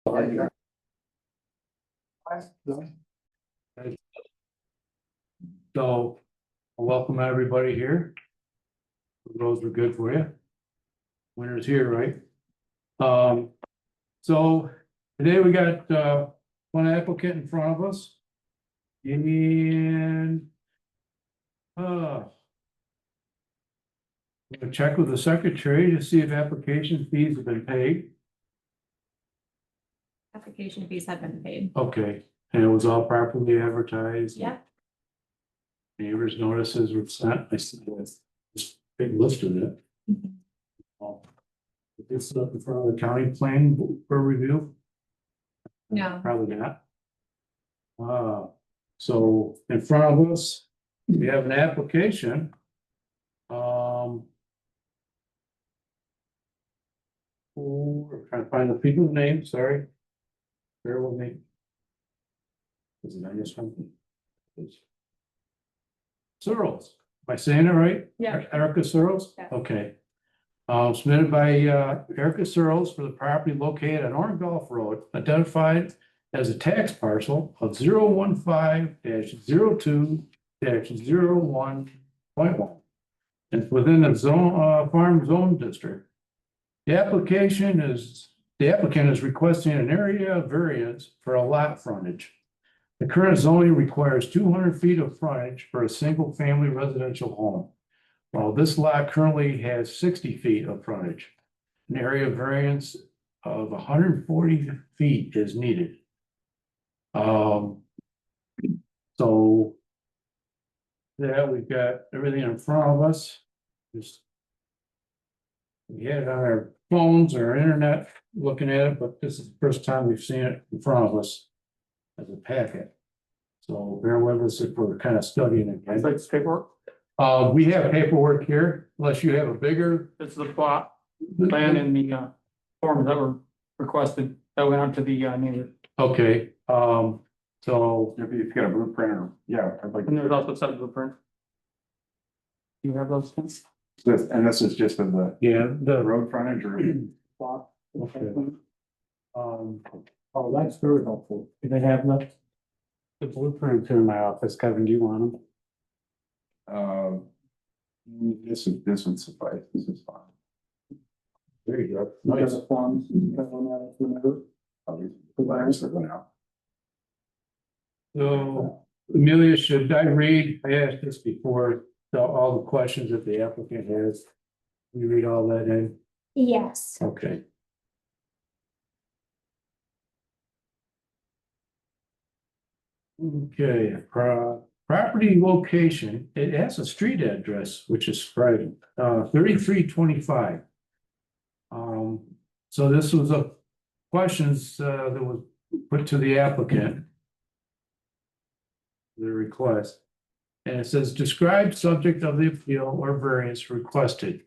So, welcome everybody here. The roads were good for you. Winter's here, right? So today we got one applicant in front of us. And we'll check with the secretary to see if application fees have been paid. Application fees have been paid. Okay, and it was all properly advertised. Yep. Neighbors' notices were sent. I see this big list of it. This is up in front of the county plan for review. No. Probably not. So in front of us, we have an application. We're trying to find the people's name, sorry. Bear with me. Is it on this one? Searles, am I saying it right? Yeah. Erica Searles? Yeah. Okay. Submitted by Erica Searles for the property located on Orange Golf Road, identified as a tax parcel of 015-02-01.1. And within the zone, farm zone district. The applicant is requesting an area variance for a lot frontage. The current zoning requires 200 feet of frontage for a single family residential home. While this lot currently has 60 feet of frontage, an area variance of 140 feet is needed. So yeah, we've got everything in front of us. We had it on our phones or internet looking at it, but this is the first time we've seen it in front of us as a packet. So bear with us if we're kind of studying it. It's like paperwork. We have paperwork here, unless you have a bigger. It's the plot plan and the forms that were requested that went out to the neighbor. Okay, so If you've got a blueprint or, yeah, I'd like And there's also a set of blueprint. Do you have those things? this, and this is just of the yeah, the road frontage or. Plot. Okay. Oh, that's very helpful. Do they have the blueprints in my office? Kevin, do you want them? This would suffice, this is fine. There you go. You have Nice. the forms. You have one out to the neighbor. I'll leave the lines that went out. So Amelia, should I read? I asked this before, all the questions that the applicant has. You read all that in? Yes. Okay. Okay, property location, it has a street address, which is private, 3325. So this was a questions that was put to the applicant. The request. And it says, describe subject of the appeal or variance requested.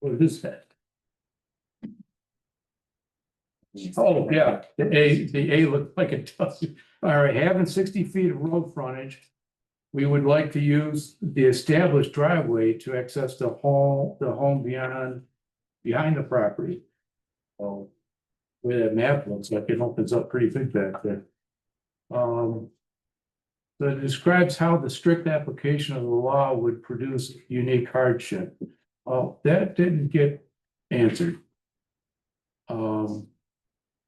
What is that? Oh, yeah, the A looks like it does. All right, having 60 feet of road frontage. We would like to use the established driveway to access the home behind the property. So, where that map looks like it opens up pretty big back there. So it describes how the strict application of the law would produce unique hardship. Oh, that didn't get answered.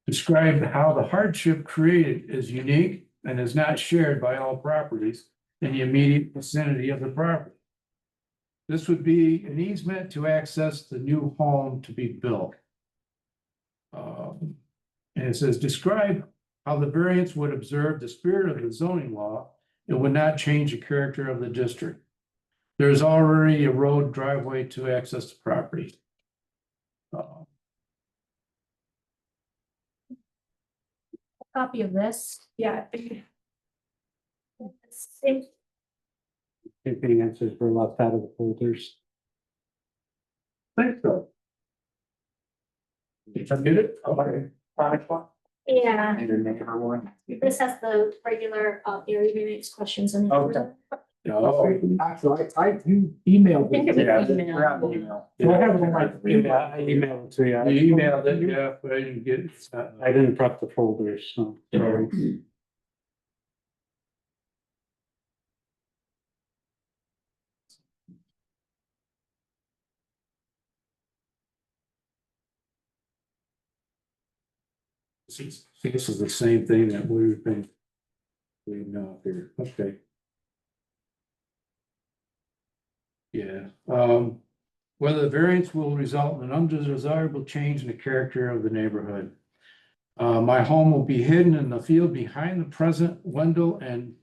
Describe how the hardship created is unique and is not shared by all properties in the immediate vicinity of the property. This would be an easement to access the new home to be built. And it says, describe how the variance would observe the spirit of the zoning law. It would not change the character of the district. There's already a road driveway to access the property. Copy of this. Yeah. If the answers were left out of the folders. Thanks, though. Did you get it? Okay. Product one. Yeah, And your neighbor one. this has the regular area variance questions in it. Okay. No, Actually, you emailed I think me. it was Yeah, email. we're on the email. So I have it on my email, I emailed it to you. you emailed it, yeah, but I didn't get. I didn't prep the folders, so. sorry. See, this is the same thing that we've been doing now here, okay. Yeah, whether the variance will result in an undesirable change in the character of the neighborhood. My home will be hidden in the field behind the present Wendell and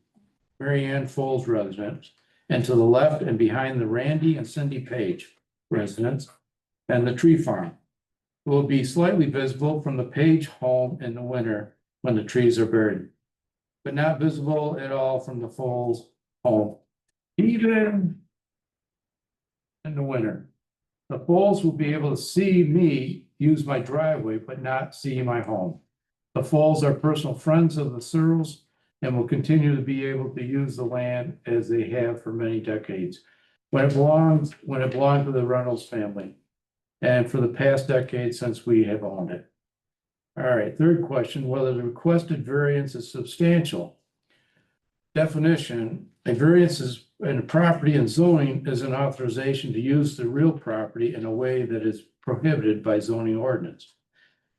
Mary Ann Foles residence, and to the left and behind the Randy and Cindy Page residence and the tree farm. Will be slightly visible from the Page home in the winter when the trees are buried, but not visible at all from the Foles home, even in the winter. The Foles will be able to see me use my driveway, but not see my home. The Foles are personal friends of the Searles and will continue to be able to use the land as they have for many decades. When it belonged to the Reynolds family, and for the past decade since we have owned it. All right, third question, whether the requested variance is substantial. Definition, a variance is in a property and zoning is an authorization to use the real property in a way that is prohibited by zoning ordinance.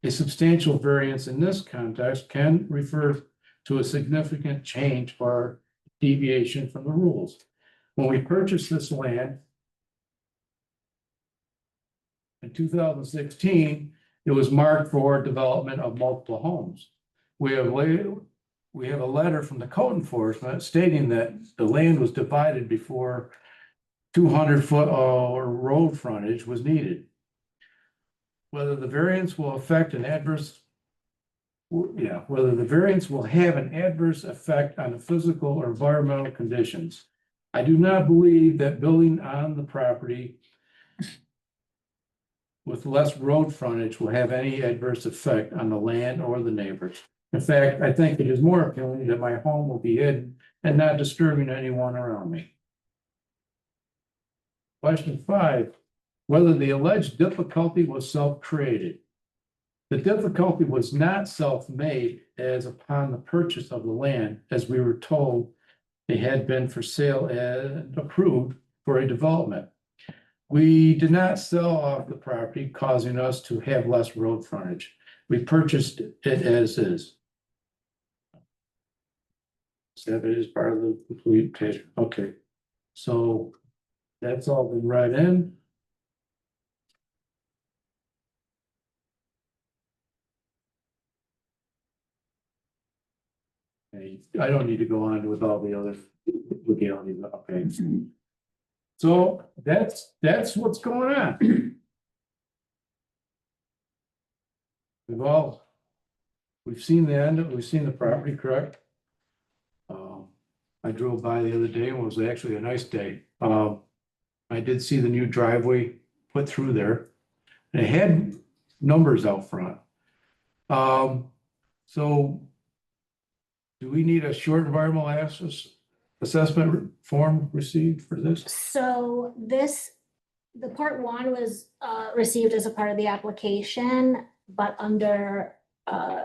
A substantial variance in this context can refer to a significant change or deviation from the rules. When we purchased this land in 2016, it was marked for development of multiple homes. We have a letter from the code enforcement stating that the land was divided before 200-foot road frontage was needed. Whether the variance will affect an adverse, whether the variance will have an adverse effect on the physical or environmental conditions. I do not believe that building on the property with less road frontage will have any adverse effect on the land or the neighbors. In fact, I think it is more appealing that my home will be hidden and not disturbing anyone around me. Question 5, whether the alleged difficulty was self-created. The difficulty was not self-made as upon the purchase of the land, as we were told they had been for sale and approved for a development. We did not sell off the property, causing us to have less road frontage. We purchased it as is. So that is part of the complete picture. Okay, so that's all been read in. Okay, I don't need to go on with all the other legalities, okay. So that's what's going on. We've seen the end, we've seen the property, correct? I drove by the other day and it was actually a nice day. I did see the new driveway put through there. And it had numbers out front. So do we need a short environmental assessment form received for this? So the part 1 was received as a part of the application, but under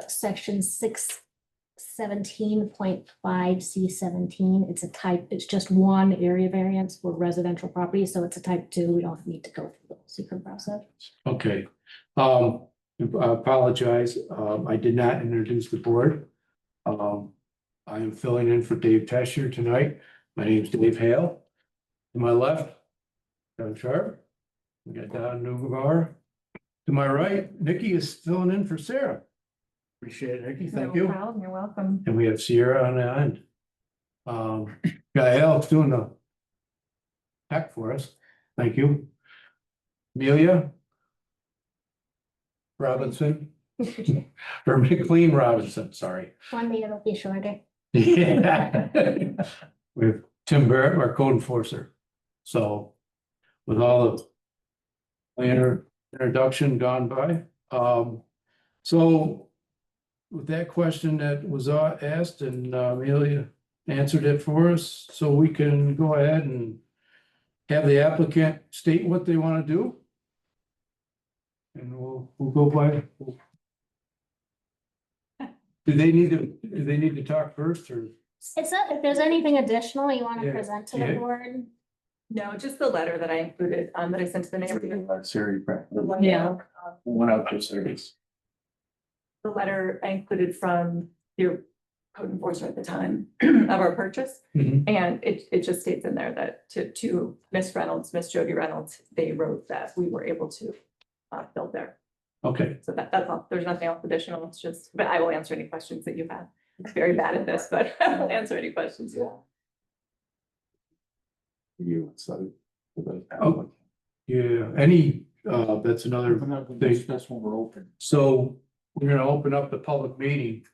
section 617.5 C17, it's just one area variance for residential property, so it's a type 2. We don't need to go through the whole secret process. Okay, I apologize. I did not introduce the board. I am filling in for Dave Tesher tonight. My name is Dave Hale. To my left, Kevin Sharp. We got Don Nugavar. To my right, Nikki is filling in for Sarah. Appreciate it, Nikki. Thank you. No problem, you're welcome. And we have Sierra on the end. Gael's doing the heck for us. Thank you. Amelia Robinson, or McLean Robinson, sorry. One day it'll be shorter. Yeah. With Tim Barrett, our code enforcer. So with all the introduction gone by, so with that question that was asked and Amelia answered it for us, so we can go ahead and have the applicant state what they want to do. And we'll go by. Do they need to talk first or? It's not, if there's anything additional you want to Yeah, present to the yeah. board, No, just the letter that I included, that I sent to the neighborhood. Siri, Yeah. went out to service. The letter I included from your code enforcer at the time of our purchase. Mhm. And it just states in there that to Miss Reynolds, Miss Jody Reynolds, they wrote that we were able to build there. Okay, So that's all. There's nothing else additional. It's just, but I will answer any questions that you have. I'm very bad at this, but I will answer any questions you have. You, so. Oh. yeah, that's another thing. That's when we're open. So we're gonna open up the public meeting.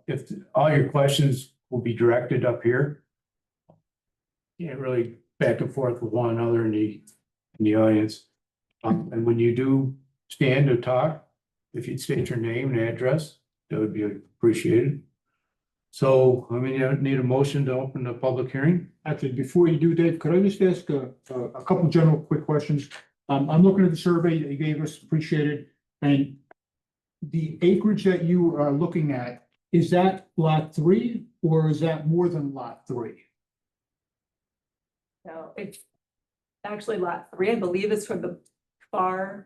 If all your questions will be directed up here. Can't really back and forth with one another in the audience. And when you do stand or talk, if you'd state your name and address, that would be appreciated. So, I mean, you need a motion to open the public hearing? Actually, before you do, Dave, could I just ask a couple general quick questions? I'm looking at the survey that you gave us, appreciate it. And the acreage that you are looking at, is that lot 3 or is that more than lot 3? So it's actually lot 3, I believe, is from the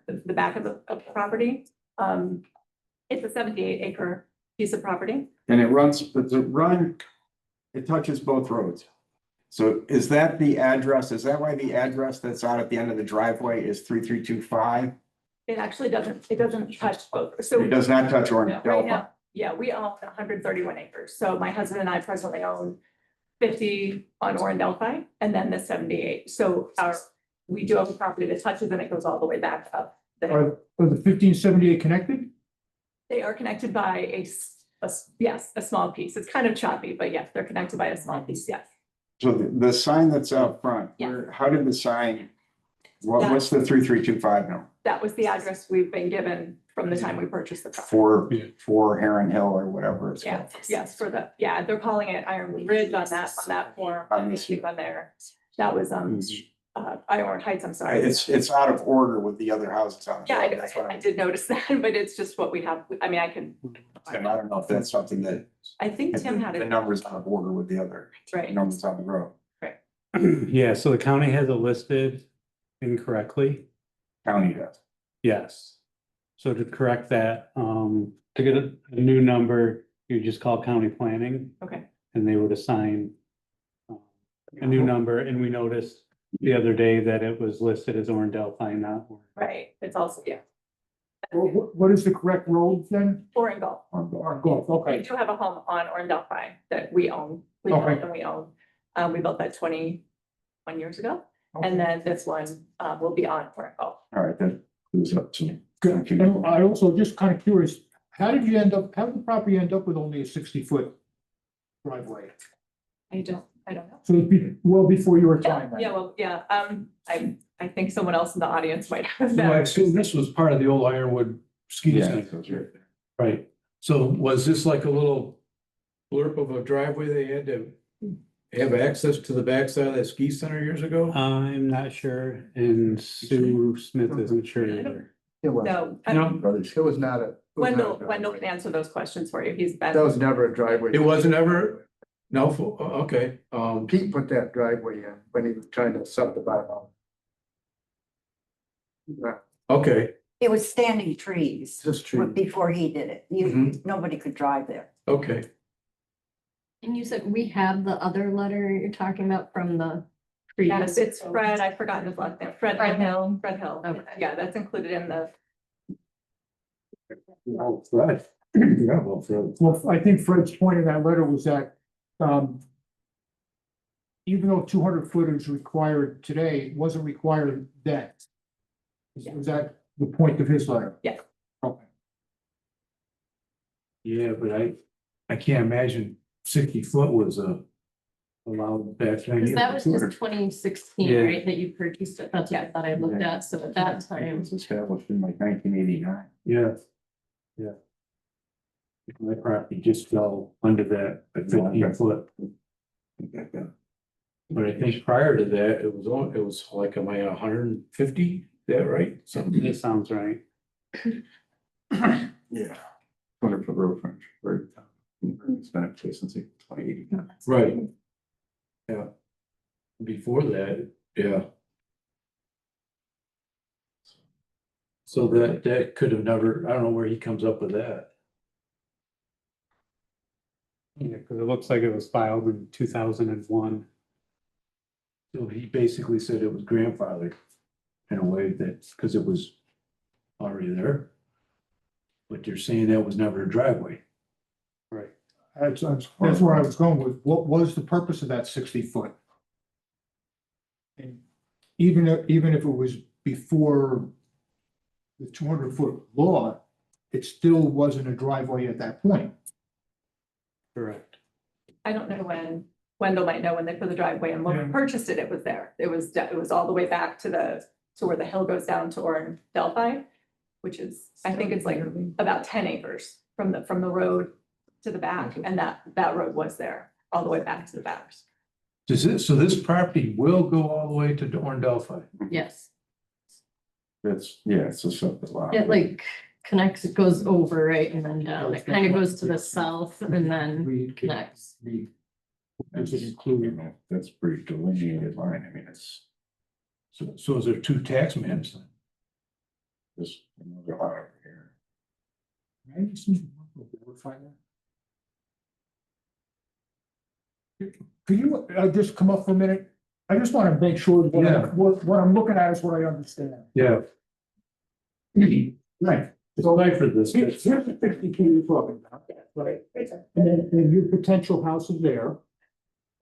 the back of the property. It's a 78-acre piece of property. And it runs, but the run, it touches both roads. So is that the address? Is that why the address that's out at the end of the driveway is 3325? It actually doesn't touch both. So It does not touch Orange right Delphi. now, yeah, we own 131 acres. So my husband and I presently own 50 on Orandelphi and then the 78. So we do have a property that touches and it goes all the way back up. Are the 1578 connected? They are connected by a small piece. It's kind of choppy, but yes, they're connected by a small piece, yes. So the sign that's out front, Yeah. how did the sign, what's the 3325 number? That was the address we've been given from the time we purchased the property. For Heron Hill or whatever it's called. Yes, they're calling it Ironwood Ridge on that form, on there. That was, Ironwood Heights, I'm sorry. It's out of order with the other houses on. the Yeah, road. That's what I did notice that, but it's just what we have. I mean, I can, And I don't know if that's something that. I think Tim had The it, numbers out of order with the other right? numbers on the road. Yeah, so the county has it listed incorrectly. County does. Yes. So to correct that, to get a new number, you just call county planning Okay, and they would assign a new number. And we noticed the other day that it was listed as Orandelphi, not. right. It's also, yeah, What is the correct road then? Orange. Or Gulf, We okay. do have a home on Orandelphi that we own. We Okay. built and we own. We built that 21 years ago. And then this one will be on Orange. All right, that moves up to. Good. And I also just kind of curious, how did the property end up with only a 60-foot driveway? I don't know. So it'd be well before your time. then. Yeah, well, yeah, I think someone else in the audience might have So I that. assume this was part of the old Ironwood ski Yeah, center, that's right there. right? So was this like a little blurb of a driveway they had to have access to the backside of that ski center years ago? I'm not sure and Sue Smith isn't sure either. It was, No, No, it was not a. Wendell can answer those questions for you. He's been. That was never a driveway. it wasn't ever, no, okay, Pete put that driveway in when he was trying to subdivide all. Yeah, okay, It was standing trees Just tree. before he did it. Nobody could drive there. okay. And you said we have the other letter you're talking about from the Yes, previous. it's Fred, I've forgotten his last name, Fred Hill. Okay. Yeah, that's included in the, Oh, right. Yeah, well, Fred. Well, I think Fred's point in that letter was that, even though 200 foot is required today, it wasn't required then. Was that the point of his letter? Yes. Okay. Yeah, but I can't imagine 60 foot was allowed back then. Because that was just 200. 2016, Yeah. right, that you purchased it. That's what I thought I looked at. So at that It time, was established in like 1989. Yeah, My property just fell under that 15 foot. But I think prior to that, it was like, am I 150? Is that right? Something. That sounds right. Yeah. 100 foot road frontage, very. It's been in place since 2080. Right. Yeah. Before that, yeah. So that could have never, I don't know where he comes up with that. Yeah, because it looks like it was filed in 2001. So he basically said it was grandfathered in a way that, because it was already there. But you're saying that was never a driveway. Right. That's where I was going with, what was the purpose of that 60 foot? And even if it was before the 200 foot law, it still wasn't a driveway at that point. Correct. I don't know when, Wendell might know when they put the driveway and when we purchased it, it was there. It was all the way back to where the hill goes down to Orem Delphi, which is, I think it's like about 10 acres from the road to the back, and that road was there, all the way back to the back. So this property will go all the way to Orem Delphi? Yes, That's, yeah, it's a separate lot. it like connects, it goes over, right, and then down, it kind of goes to the south and then connects. Does it include? That's pretty delineated line, I mean, it's So is there two tax maps? just another lot over here. Could you just come up for a minute? I just want to make sure that Yeah. what I'm looking at is what I understand. Yeah. Right. So like for this. Here's the 60 feet you're talking about, right? And then your potential house is there.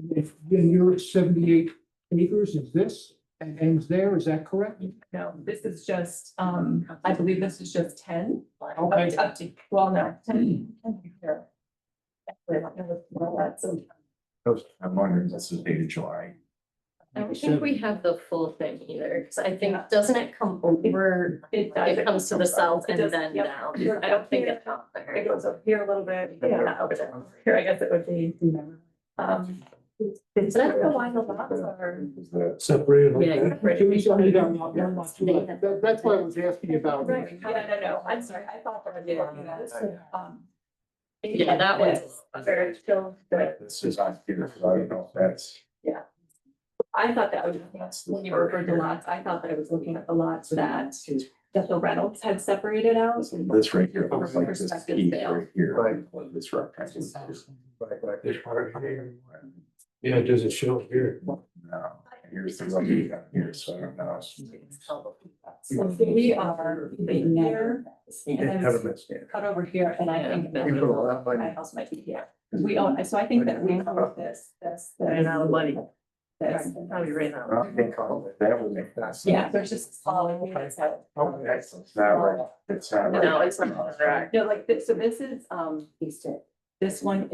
Then you're at 78 acres, is this, and ends there, is that correct? No, this is just, I believe this is just 10. Okay. Up to, well, no, 10. Here. Actually, I don't know what that's, so I'm wondering, this is dated July. I don't think we have the full thing either, because I think, doesn't it come over, it does. it comes to the south It and does, then yep. down. I don't think it's up It there. goes up here a little bit, yeah, not over there. Here, I guess it would be. But I don't know why the lots are. Separated like Yeah. that? That's why I was asking about. Right, no, I'm sorry, I thought that I did, Yeah, that one's- Very still, but This is on here, so I don't know if that's. I thought that was, when you referred to lots, I thought that I was looking at the lots that the Reynolds had separated out. This right here, looks like this Perspective key sale. right here. Right. This rock. This part here. Yeah, does it show here? No, here's the road here, so I don't know. So we are here, and then it's cut over here, and I think that You put a lot of money. my house might be here. We own, so I think that we own this. Ran out of money. This. Probably ran out. That would make that sense. Yeah, there's just small. It's It's not right. It's not right. No, it's not correct. No, like this, so this is, this one,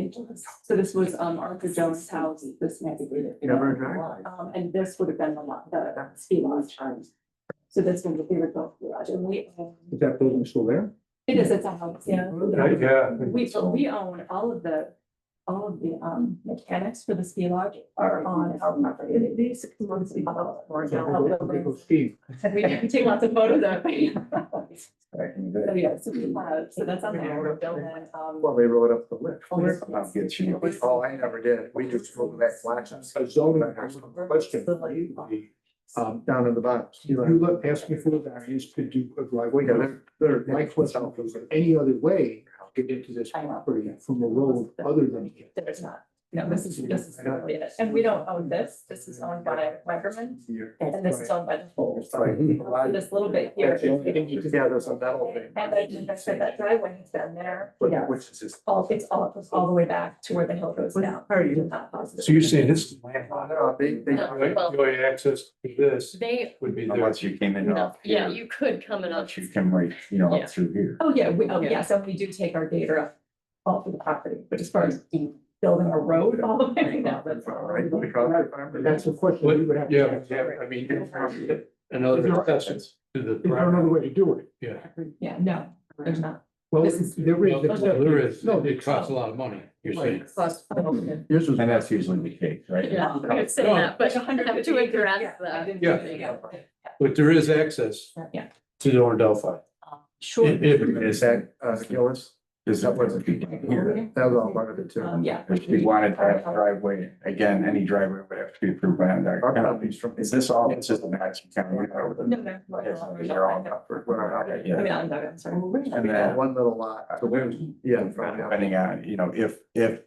so this was, Arthur Jones' house, this might be. Never drive. And this would have been the ski lodge. So this one would be the ski lodge, and we own, Is that building still there? it is, it's a house, yeah. Yeah. We own all of the mechanics for the ski lodge are on our property. These come Steve. and we take lots of photos of it. Back in the So day. yeah, so we have, so that's on there, we're building, Well, they wrote up the list. I'll get you. Oh, I never did. We just go to that flash. A zoning question. Down in the bottom. You asked me for a variance to do a driveway. Yeah, they're. My question is, there any other way to get into this property from a road other than here? there's not, no, this is really it. And we don't own this, this is owned by Weckerman, and this is owned by the Fulls. This little bit here. Yeah, there's a metal thing. And I said that driveway has been there, yeah, Which is just. it's all the way back to where the hill goes down. So you're saying this is land? No, they. Right, the only access to this They, would be there. Unless you came in no, off yeah, here, you could come in up. but you can right, Yeah. up through here. Oh, yeah, Yeah. yes, and we do take our data up all through the property, but as far as building a road all the way, no, that's not right. That's the question we would have. to Yeah, ask. yeah, I mean, another access to the Is there another property. way to do it? Yeah. Yeah, no, there's not. Well, This is- there is. There is, No, it costs a lot of money, you're saying. Plus, Yours was. And that's usually the case, right? yeah, I would say that, but Like 150 to address acres, yeah, I that. didn't- Yeah. But there is access. Yeah. To the Orange Delphi. Sure. Is that, Gillis? Is that what's here? That was all part of it too. Yeah. If we wanted to have a driveway, again, any driveway would have to be approved by Our Onondaga County. copies from. Is this all, this is the Madison County? No, no. They're all covered. I Yeah. mean, I'm sorry. And then, One little lot. So there's, yeah. depending on, you know, if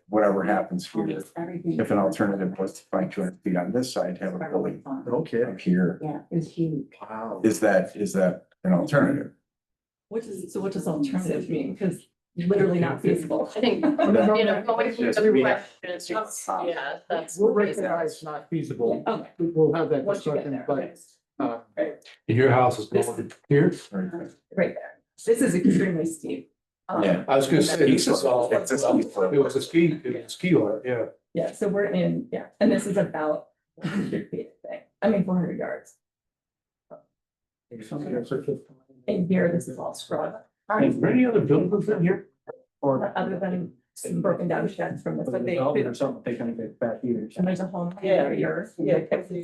whatever happens here, if an alternative was to find 200 feet on this side, to have a building Okay. up here, Yeah, it was huge. Wow. is that an alternative? What does alternative mean? Because literally not feasible. I think, no, no, you know, going through just the we- questions, yeah, that's. We'll recognize it's not feasible. Okay. We'll have that Once you get discussion, there. but, Right Your house is going here? right there. This is extremely steep. Yeah. I was gonna say, this is all, It's a ski slope. it was a ski art, yeah. Yeah, so we're in, yeah, and this is about 100 feet, I think. I mean, 400 yards. And here, this is all scrub. Is there any other buildings in here? Or other than some broken down sheds from this, but they. something they can get back either. And there's a home here, yeah,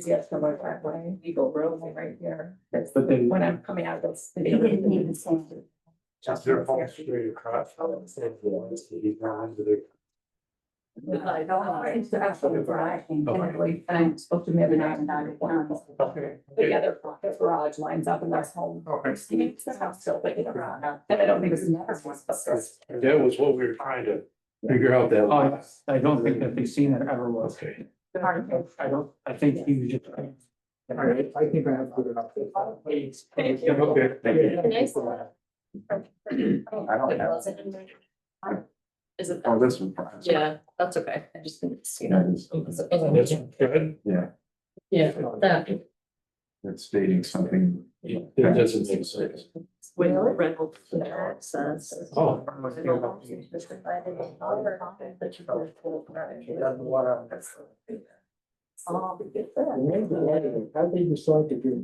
yes, from our driveway, Eagle Road right here. That's But then- when I'm coming out of this. He didn't even say. Is there a home straight across? I know how it's absolutely right. And I spoke to him the other night and I one. Okay. The other garage lines up and that's home. It's the house still, but you know, and I don't think it's never was upstairs. That was what we were trying to figure out that. I don't think that they've seen it ever was. Okay. I think he was just. all right, I think I have good enough. Thank you. Okay, thank you. Nice. I don't have. Is it? Oh, this one. Yeah, that's okay. I just didn't see That that. is, That's good. yeah, Yeah, that. it's stating something. It doesn't make sense. With rental access. Oh. How they decide to do this?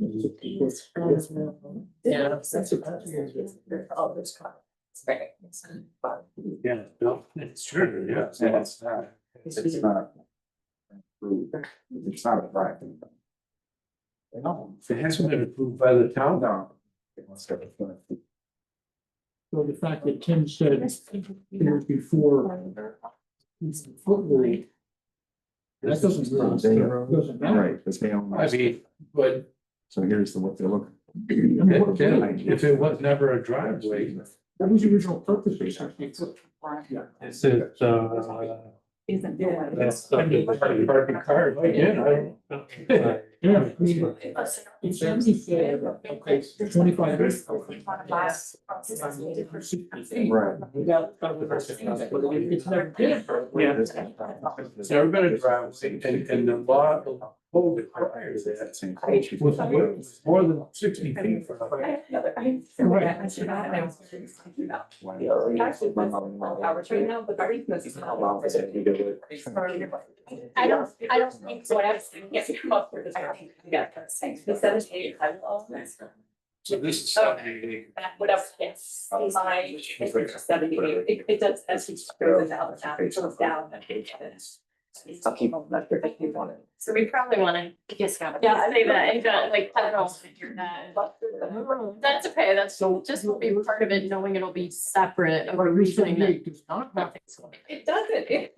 Yeah. Yeah, no, it's true, yeah. And it's not, it's not. approved. It's not a private. No, it hasn't been approved by the town. No. So the fact that Tim said it was before. Football, that doesn't matter. Right, because they own. I mean, but So here's the, what they're looking. if it was never a driveway, That was the original purpose. Basically. Is it, Isn't. that's something parking cars, again, I don't know. Yeah. I mean, it's 25 years. Right. It's never been. It's never been a driveway, and the law, the code requires that, was more than 60 feet from. I should not, and I was very excited about. Actually, my hours right now, but the reason is. I don't think so. What I was thinking, if you come up with this, yeah, the 78, I will. So this is 78. Whatever, yes, my, it's 78, it does, as he goes down, it goes down. Some people, not particularly want it. So we probably wanna just gotta. Yeah, I say that, and like, I don't know. That's okay, that's just will be part of it, knowing it'll be separate of Or reasoning that. 78 does not have. It doesn't,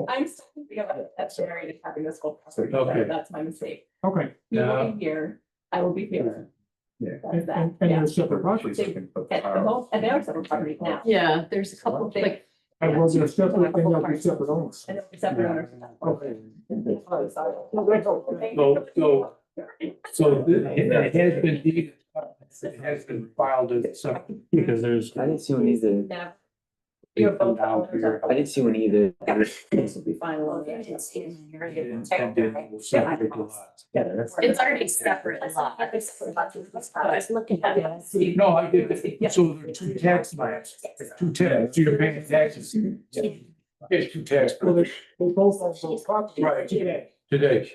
I'm still thinking about it, that's married and having this whole property, Okay. that's my mistake. Okay, You will be here, I will be here. Yeah. That's that, and yeah. they're separate projects. And the whole, and they're separate property now. Yeah, there's a couple, like, And well, they're separate, and they'll be separate owners. And they're separate owners. Okay. So it has been deeded, it has been filed as something. because there's. I didn't see one either. Now. You're both Down owners here. of. I didn't see one either. This will be final. Intended to separate the lots. it's already separate lot. I was looking at it. No, I get it. So there are two tax maps, two tax, so you're paying taxes. It's two tax. Well, they both own both properties. Right. Today, Today,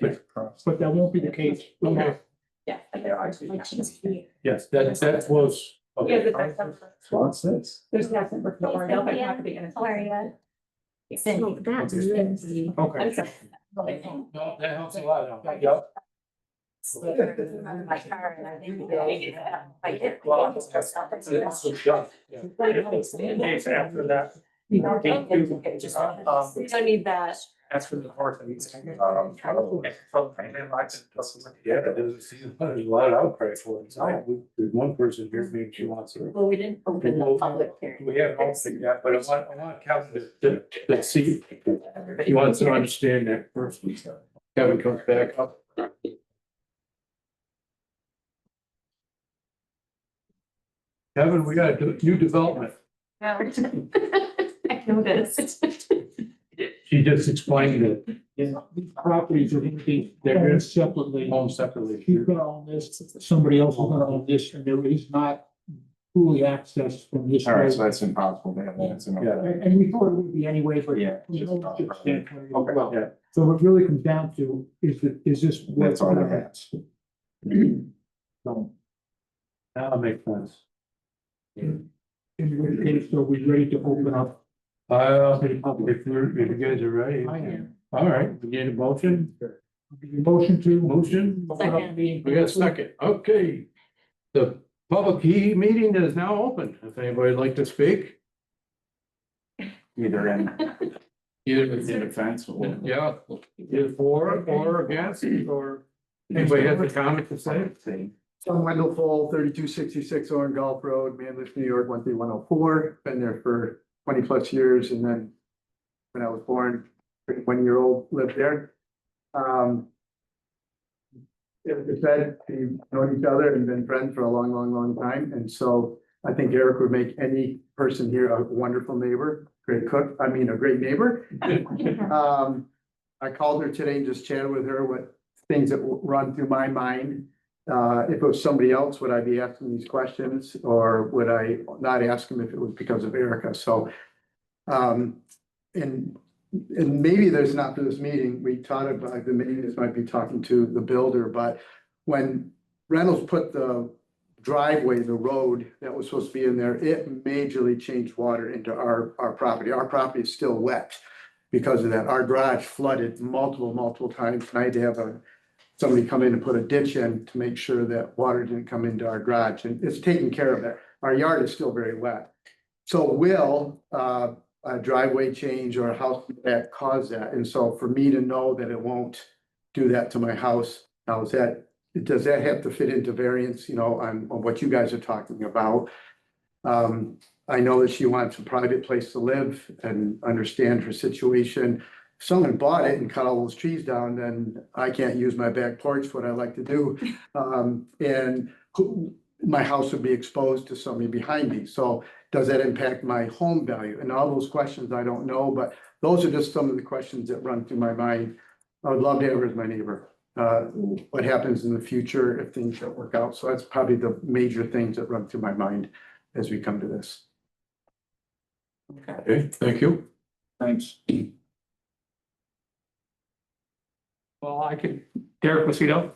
but that won't be the case. okay, Yeah, and there are two. yes, that was Yeah, the tax number. What's this? There's tax number for the Orange Delphi Cynthia. property and it's. How are you? Cindy. That's Lindsay. Okay. I'm sorry. No, that helps a lot. Yep. My car and I didn't get it. I did. Days after that. We don't need that. That's for the horse. Yeah, there's a lot of outcry for it. There's one person here, maybe she wants it. Well, we didn't open the public hearing. We haven't opened yet, but I want Kevin to see, he wants to understand that first. Kevin comes back up. Kevin, we got a new development. I noticed. She just explained it. These properties are gonna be, they're gonna separately. Home separately. She's gonna own this, somebody else is gonna own this, and there is not fully access from this. All right, so road. that's impossible to have that. Yeah. And we thought it would be anyway, but. Yeah. from an ownership standpoint, Okay, well, yeah. So it really comes down to, is this? what- That's all I have. So, That makes sense. in which case, so we're ready to open up. If you guys are ready. I am. All right, we need a motion, Motion to. motion. Open up Second. meeting. We got a second, okay. The public meeting is now open, if anybody would like to speak. Either end. Either In defense. or- yeah, either for or against, or anybody has a comment to say? John Wendell Fall, 3266 Orange Golf Road, Manlius, New York, 13104. Been there for 20+ years, and then when I was born, 1-year-old lived there. As I said, we've known each other and been friends for a long, long, long time, and so I think Eric would make any person here a wonderful neighbor, great cook, I mean, a great neighbor. I called her today and just chatted with her what things that run through my mind. If it was somebody else, would I be asking these questions, or would I not ask them if it was because of Erica? So, and maybe there's not for this meeting, we thought about, maybe this might be talking to the builder, but when Reynolds put the driveway, the road that was supposed to be in there, it majorly changed water into our property. Our property is still wet because of that. Our garage flooded multiple times, and I had to have somebody come in and put a ditch in to make sure that water didn't come into our garage, and it's taken care of that. Our yard is still very wet. So will a driveway change or a house that cause that? And so for me to know that it won't do that to my house, does that have to fit into variance, on what you guys are talking about? I know that she wants a private place to live and understand her situation. If someone bought it and cut all those trees down, then I can't use my back porch, what I like to do. And my house would be exposed to somebody behind me. So does that impact my home value? And all those questions, I don't know, but those are just some of the questions that run through my mind. I would love to have her as my neighbor. What happens in the future if things don't work out? So that's probably the major things that run through my mind as we come to this. Okay, thank you. Thanks. Well, Derek Lucido.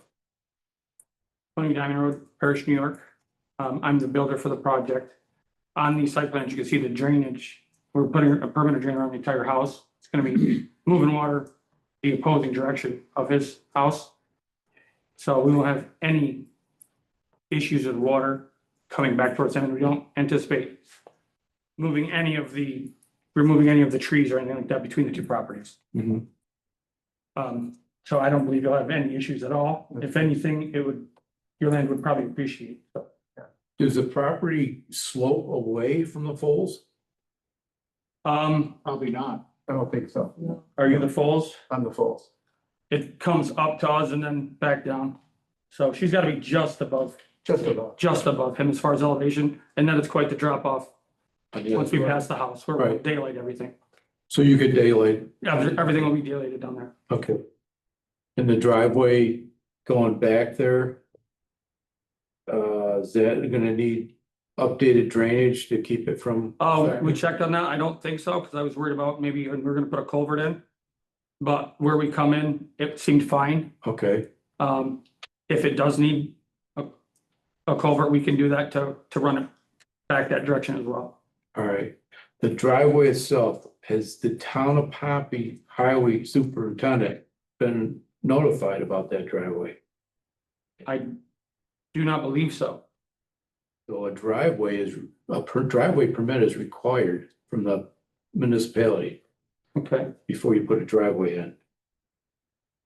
20 Diamond Road, Parrish, New York. I'm the builder for the project. On the site plans, you can see the drainage. We're putting a permanent drain around the entire house. It's gonna be moving water the opposing direction of his house. So we won't have any issues with water coming back towards him, and we don't anticipate removing any of the trees or anything like that between the two properties. Mhm. So I don't believe you'll have any issues at all. If anything, your land would probably appreciate. Does the property slope away from the Falls? Probably not. I don't think so. Are you the Falls? On the falls. It comes up to us and then back down. So she's gotta be just above Just about. him as far as elevation, and then it's quite the drop off once we pass the house, where we'll Right. daylight everything. So you could daylight, Everything will be daylighted down there. okay. And the driveway going back there? Is that gonna need updated drainage to keep it from? Oh, we checked on that. I don't think so, because I was worried about maybe we we're gonna put a culvert in. But where we come in, it seemed fine. Okay, If it does need a culvert, we can do that to run it back that direction as well. All right, the driveway itself, has the town of Pompey Highway Superintendent been notified about that driveway? I do not believe so. So a driveway permit is required from the municipality Okay. before you put a driveway in.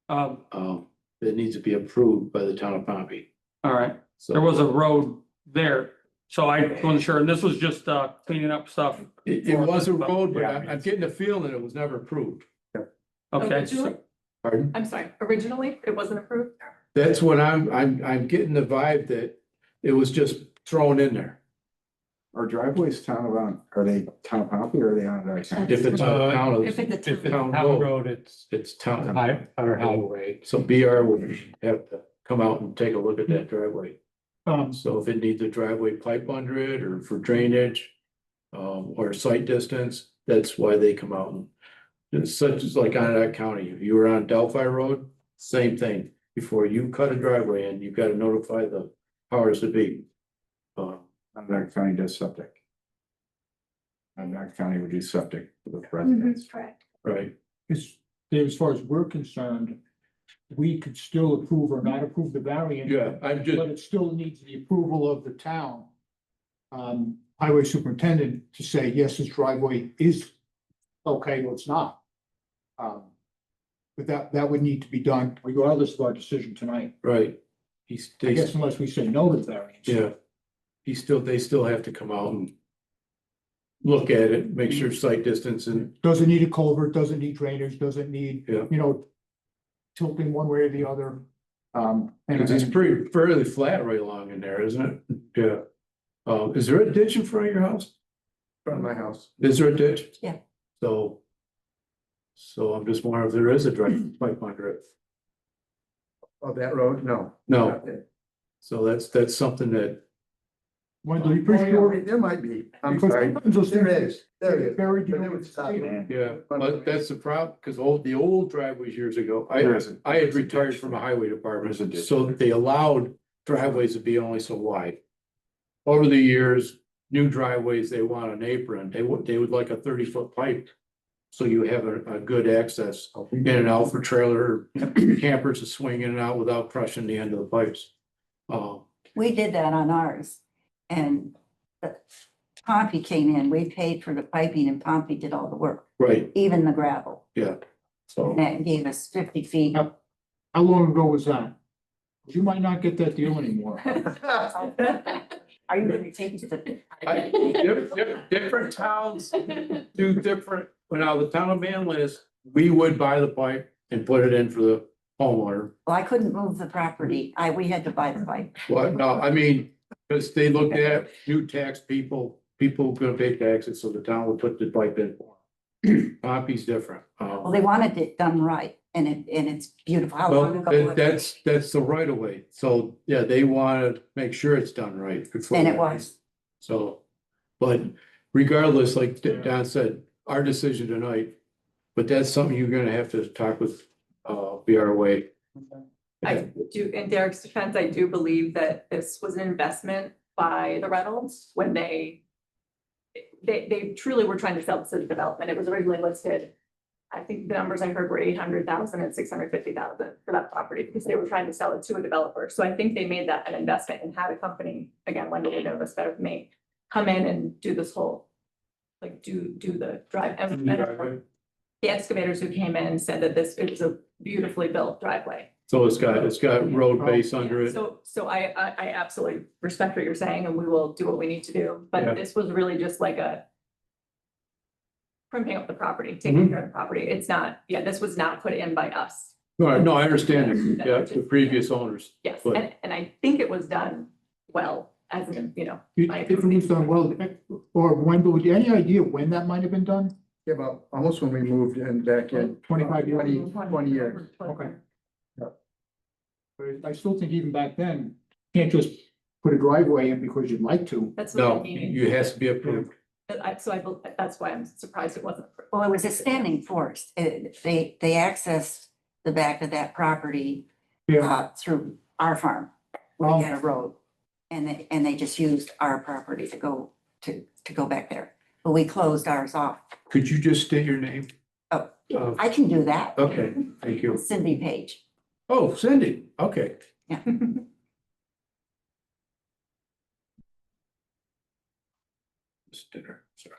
All It needs to be approved by the town of Pompey. right. So There was a road there, so I wasn't sure, and this was just cleaning up stuff. It was a road, but Yeah. I'm getting the feeling that it was never approved. Okay, so- Originally, Pardon? I'm sorry, originally, it wasn't approved? That's what I'm getting the vibe that it was just thrown in there. Are driveways are they town of Pompey or are they on our side? If it's on town, If it's a If it's town town road, road, it's it's town. our highway. So BR would have to come out and take a look at that driveway. So if it needs a driveway pipe under it or for drainage, or site distance, that's why they come out and. It's such as like on that county, if you were on Delphi Road, same thing. Before you cut a driveway in, you've got to notify the powers that be. Knox County does septic. Knox County would do septic for the residents. Correct. Right, as far as we're concerned, we could still approve or not approve the variance. yeah, I'm just, But it still needs the approval of the town. Highway superintendent to say, yes, this driveway is okay, or it's not. But that would need to be done regardless of our decision tonight. right. I guess unless we say no to the variance. Yeah. They still have to come out and. Look at it, make sure site distance and, Does it need a culvert, does it need drainage, does it need, Yeah. tilting one way or the other? because it's pretty fairly flat right along in there, isn't it? Yeah. Is there a ditch in front of your house? Front of my house. Is there a ditch? Yeah. So. So I'm just wondering if there is a drainage pipe under it. Oh, that road? No. No, so that's something that, Wendell, you pretty sure? There might be. I'm Because sorry. sometimes those There things is, there is. Buried, you But know, it would stop, man. yeah, but that's the problem, because the old driveways years ago, There isn't. I had retired from the highway department, There's a ditch. so they allowed driveways to be only so wide. Over the years, new driveways, they want an apron, they would like a 30-foot pipe. So you have a good access in and out for trailer, campers to swing in and out without crushing the end of the pipes. We did that on ours. And Pompey came in, we paid for the piping and Pompey did all the work, Right, even the gravel. yeah, so, And that gave us 50 feet. How long ago was that? You might not get that deal anymore. Are you gonna take it to the? different towns do different, now the town of Manlius, we would buy the pipe and put it in for the homeowner. Well, I couldn't move the property. We had to buy the pipe. What, no, I mean, because they looked at new tax people gonna pay taxes, so the town would put the pipe in for them. Pompey's different. Well, they wanted it done right and it's beautiful. How long Well, ago? was it? that's the right of way, so, yeah, they wanna make sure it's done right. before And it that. was. So, but regardless, like Don said, our decision tonight, but that's something you're gonna have to talk with, BRWay. I do, in Derek's defense, I do believe that this was an investment by the Reynolds when they truly were trying to sell this as a development. It was originally listed. I think the numbers I heard were 800,000 and 650,000 for that property because they were trying to sell it to a developer. So I think they made that an investment and had a company, again, Wendell would know this better than me, come in and do this whole, like, do the drive. And the excavators who came in said that it was a beautifully built driveway. So it's got road base under it. So I absolutely respect what you're saying and we will do what we need to do, Yeah. but this was really just like a primping up the property, taking Mhm. care of the property. It's not, this was not put in by us. No, I understand it, yeah, the previous owners. Yes, But- and I think it was done well, as in, If it was done well, or Wendell, any idea when that might have been done? Yeah, about almost when we moved in back in 25 years. 20 years. Okay. But I still think even back then, you can't just put a driveway in because you'd like to. That's what I No, mean. you has to be approved. That's why I'm surprised it wasn't. Well, it was a standing forest. They accessed the back of that property through our farm. We Oh. had a road. And they just used our property to go to go back there. But we closed ours off. Could you just state your name? Oh, Oh. I can do that. Okay, thank you. Cindy Page. Oh, Cindy, okay. Yeah. This dinner, sorry.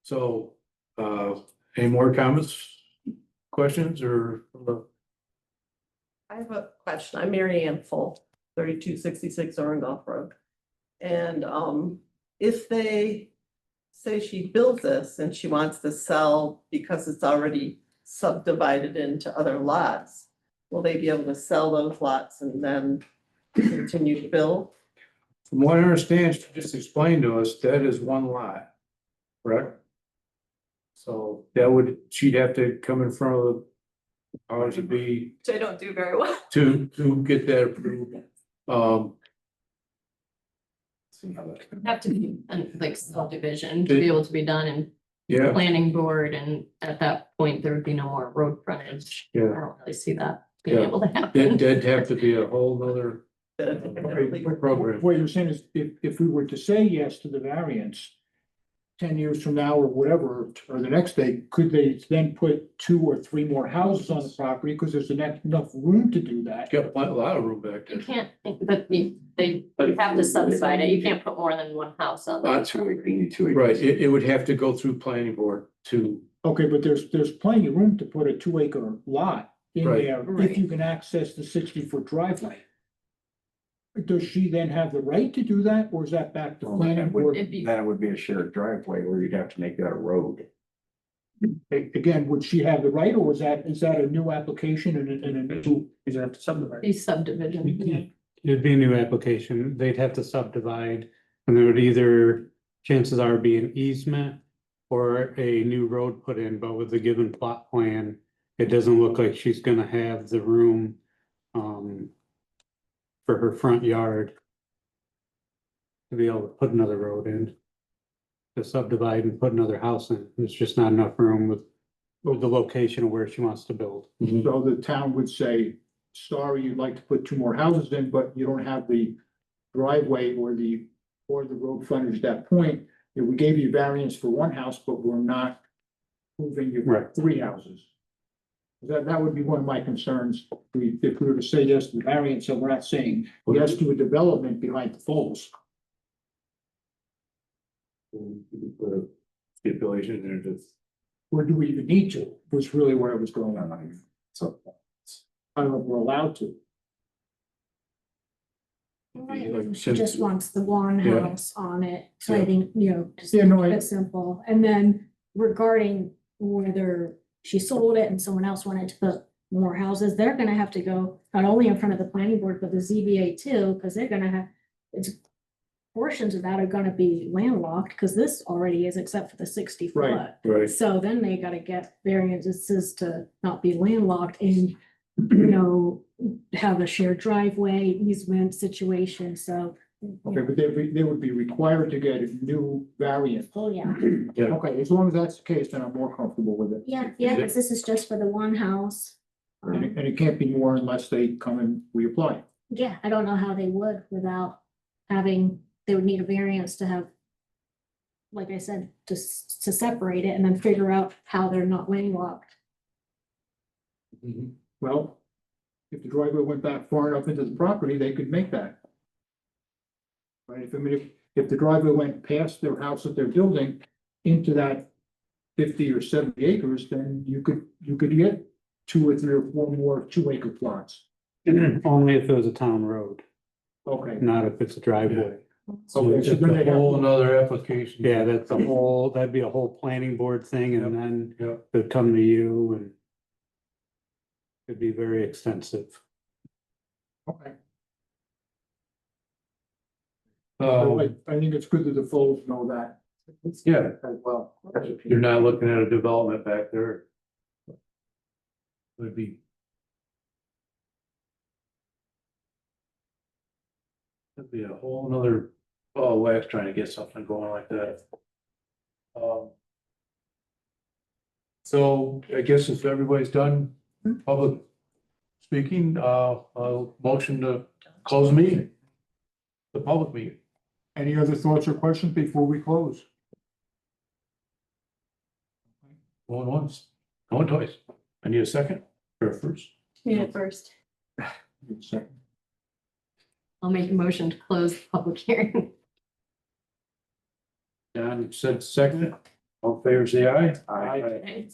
So, any more comments, questions, or? I have a question. I'm Mary Ann Full, 3266 Orangolf Road. And if they say she builds this and she wants to sell because it's already subdivided into other lots, will they be able to sell those lots and then continue to build? From what I understand, she just explained to us, that is one lot, correct? So that would, she'd have to come in front of the powers that be Which I don't do very well. to get that approved. See how that. Have to be like subdivision to be able to be done in Yeah, planning board, and at that point, there would be no more road frontage. I yeah, don't really see that being Yeah. able to happen. that'd have to be a whole nother program. What you're saying is if we were to say yes to the variance, 10 years from now or whatever, or the next day, could they then put 2 or 3 more houses on the property? Because there's enough room to do that. Got a lot of room back You there. can't, but they have to subdivide it. You can't put more than one house on there. Right, it would have to go through planning board to, Okay, but there's plenty of room to put a 2-acre lot in Right. there if you can access the 60-foot driveway. Does she then have the right to do that, or is that back to Well, planning that would- board? It'd be, Then it would be a shared driveway where you'd have to make that a road. Again, would she have the right, or is that a new application and a new? Is have to subdivide. be subdivision. Yeah. It'd be a new application. They'd have to subdivide. And there would either, chances are, be an easement or a new road put in, but with the given plot plan, it doesn't look like she's gonna have the room for her front yard to be able to put another road in, to subdivide and put another house in. There's just not enough room with the location of where she wants to build. So the town would say, sorry, you'd like to put 2 more houses in, but you don't have the driveway or the road frontage at that point. If we gave you variance for 1 house, but we're not moving you Right. 3 houses. That would be one of my concerns. If we were to say yes to the variance, so we're not saying yes to a development behind the folds. stipulation there to. Or do we even need to, was really where I was going on. So I don't know if we're allowed to. She just wants the one Yeah. house on it, so Yeah. I think, just Yeah, no, keep it simple. And then regarding whether she sold it and someone else wanted to put more houses, they're gonna have to go not only in front of the planning board, but the ZBA too, because they're gonna have, it's portions of that are gonna be landlocked, because this already is except for the 60 foot. Right. Right. So then they gotta get variances to not be landlocked and, have a shared driveway easement situation, so. Okay, but they would be required to get a new variant. Oh, yeah, Yeah. Okay, as long as that's the case, then I'm more comfortable with it. yeah, because this is just for the one house. And it can't be more unless they come and reapply. Yeah, I don't know how they would without having, they would need a variance to have, like I said, to separate it and then figure out how they're not landlocked. Well, if the driveway went back far enough into the property, they could make that. Right, if the driveway went past their house that they're building into that 50 or 70 acres, then you could get 2 or 3 or 4 more 2-acre plots. Only if it was a town road, Okay. not if it's a driveway. Okay, So so it's then they a have- whole nother application. Yeah, that'd be a whole planning board thing, and then Yep. it'd come to you, and it'd be very extensive. Okay. I think it's good that the folks know that Yeah, as well. you're not looking at a development back there. Would be. That'd be a whole nother, wax trying to get something going like that. So I guess if everybody's done public speaking, I'll motion to close the meeting. the public meeting. Any other thoughts or questions before we close? Going once, going twice. I need a second or a first. Yeah, first, Second. I'll make a motion to close the public hearing. John said second. All in favor, say aye. Aye.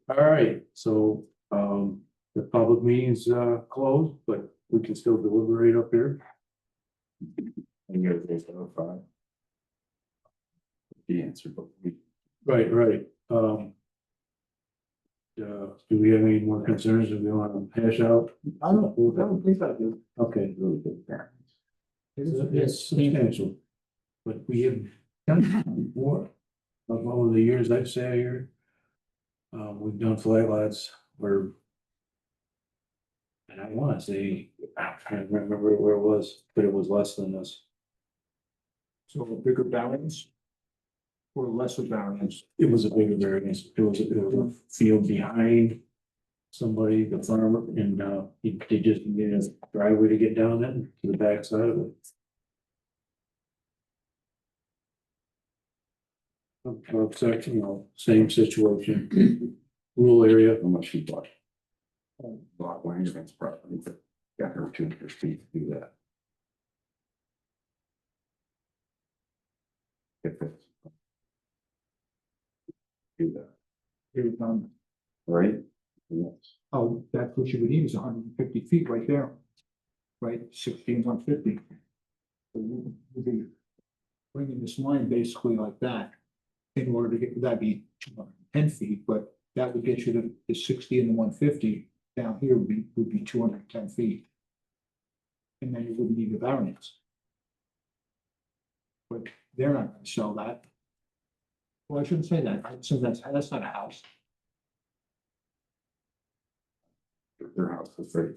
All right, so, the public meeting's, closed, but we can still deliberate up here. And you're notified. The answer, but we. Right, right, do we have any more concerns that we want to hash out? I don't think I do. Okay. Really big variance. It's substantial, but we have done it before, of all the years I've sat here. We've done flag lots where. And I wanna say, I'm trying to remember where it was, but it was less than this. So a bigger variance? Or lesser variance? It was a bigger variance, it was a field behind. Somebody, the farmer, and they just needed a driveway to get down in to the backside of it. Section, same situation, rural area. How much she bought. Bought Langerman's property, but got her 200 feet to do that. If it's. Do that, right? Yes. Oh, that's what you would need is 150 feet right there. Right, 16 on 50. So you would be bringing this line basically like that. In order to get, that'd be 210 feet, but that would get you to the 60 and the 150. Down here would be 210 feet. And then you wouldn't need the variance. But they're not gonna sell that. Well, I shouldn't say that. So that's not a house. Their house is very.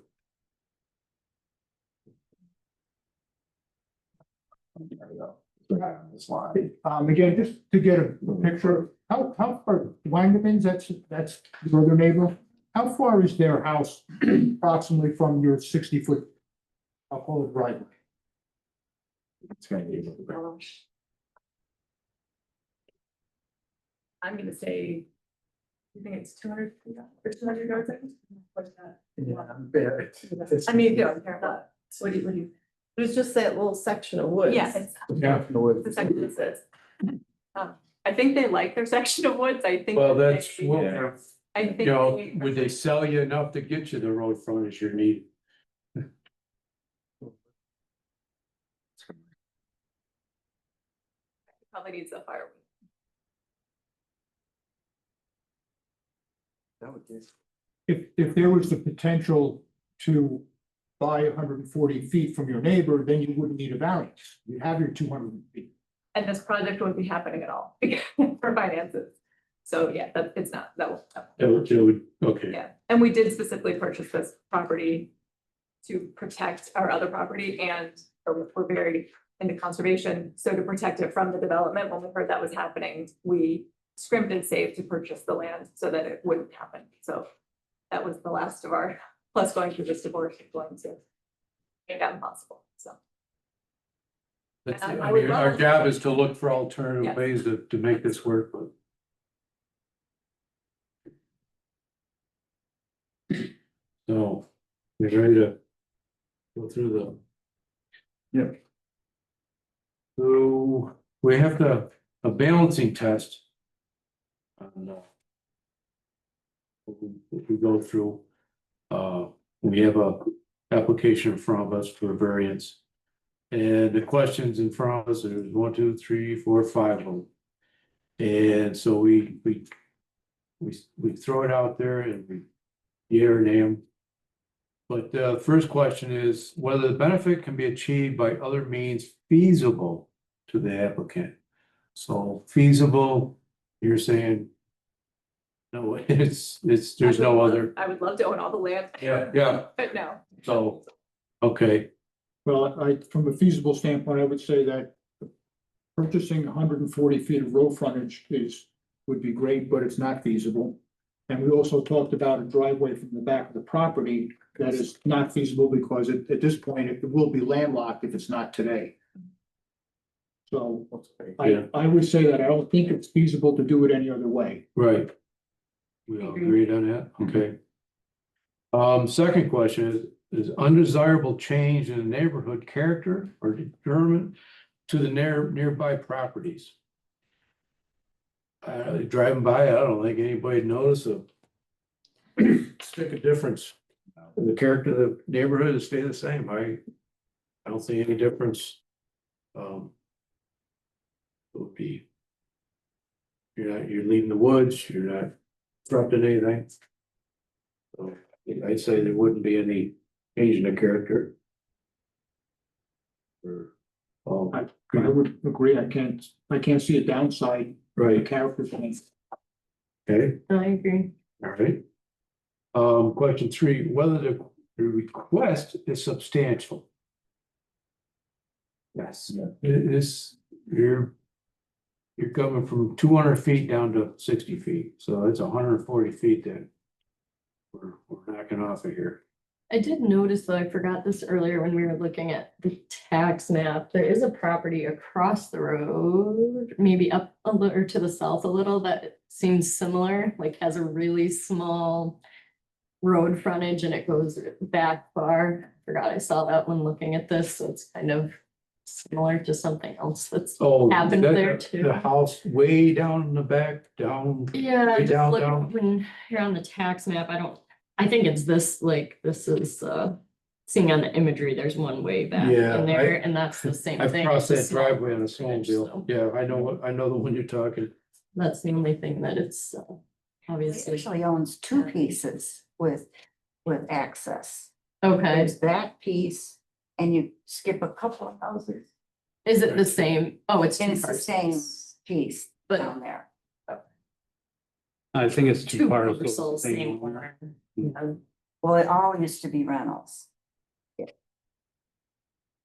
This line. Again, just to get a picture, how far, Wangerman's, that's your other neighbor? How far is their house approximately from your 60-foot, I'll call it driveway? It's gonna be. I'm gonna say, you think it's 200 feet or 200 yards? What's that? I mean, yeah, what do you? There's just that little section of woods. Yeah, it's Yeah, the section that says. I think they like their section of woods, I think. well, that that's, they- well, I you think. know, they- would they sell you enough to get you the road frontage you need? Probably needs a fire. If there was the potential to buy 140 feet from your neighbor, then you wouldn't need a variance. You have your 200 feet. And this project wouldn't be happening at all for finances. So yeah, it's not, It would, okay, yeah, and we did specifically purchase this property to protect our other property and we're very into conservation. So to protect it from the development, when we heard that was happening, we scrimped and saved to purchase the land so that it wouldn't happen. So that was the last of our, plus going through this divorce, going to make that impossible, so. that's, And I I would mean, our love- job is to look for alternative Yes. ways to make this work, but. So, we're ready to go through the. Yep. So, we have a balancing test. On, if we go through, we have a application in front of us for variance. And the questions in front of us, there's 1, 2, 3, 4, 5 of them. And so we throw it out there and we yea or nay 'em. But the first question is whether the benefit can be achieved by other means feasible to the applicant. So feasible, you're saying. No, there's no other, I would love to own all the land. yeah, But no. so, okay, Well, from a feasible standpoint, I would say that purchasing 140 feet of road frontage would be great, but it's not feasible. And we also talked about a driveway from the back of the property that is not feasible because at this point, it will be landlocked if it's not today. So Yeah. I would say that I don't think it's feasible to do it any other way. Right. We all agreed on that, okay. Second question is undesirable change in the neighborhood character or determinant to the nearby properties? Driving by, I don't think anybody'd notice a stick of difference. The character of the neighborhood is stay the same, I don't see any difference. Would be. You're leaving the woods, you're not disrupting anything. So I'd say there wouldn't be any change in the character. Or, I would agree, I can't see a downside, the right, character thing. okay, I agree. all right. Question 3, whether the request is substantial. Yes. You're coming from 200 feet down to 60 feet, so it's 140 feet that we're knocking off of here. I did notice though, I forgot this earlier when we were looking at the tax map, there is a property across the road, maybe up a little or to the south a little, that seems similar, like has a really small road frontage and it goes back far. Forgot I saw that when looking at this, so it's kind of similar to something else that's Oh, happened that- there too. The house way down in the back, down. Yeah, way just down, look, down. when you're on the tax map, I think it's this, like, this is, seeing on the imagery, there's one way back Yeah, in there, and that's the same I've thing. crossed it's a that small driveway on a frontage, snowmobile. so Yeah, I know the one you're talking. That's the only thing that it's, He obviously, actually owns two pieces with access. okay, There's that piece and you skip a couple of houses. is it the same? Oh, it's And two it's the same parcels. piece But down there. I think it's two two parcels, parcels. same owner. Yeah. Well, it all used to be Reynolds.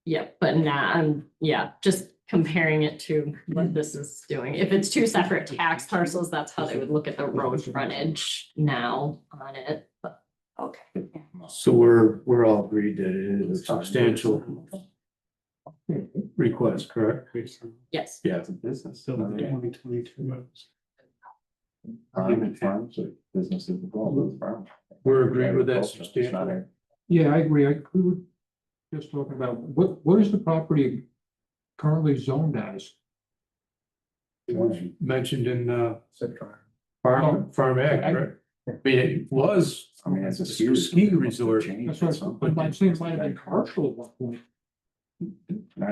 Yeah, but now yeah, just comparing it to what this is doing. If it's two separate tax parcels, that's how they would look at the road frontage now on it, but. Okay. yeah. So we're all agreed that it is a substantial request, correct? Yes. Yeah. Business. Still 2022. Farms or businesses involved with farms. We're agreeing with that substantial. Yeah, I agree, we were just talking about, what is the property currently zoned as? It was mentioned in Citron. Farm Act, right? I mean, it was. I mean, it's a ski resort. That's what, but I'm saying it might have been commercial at one point.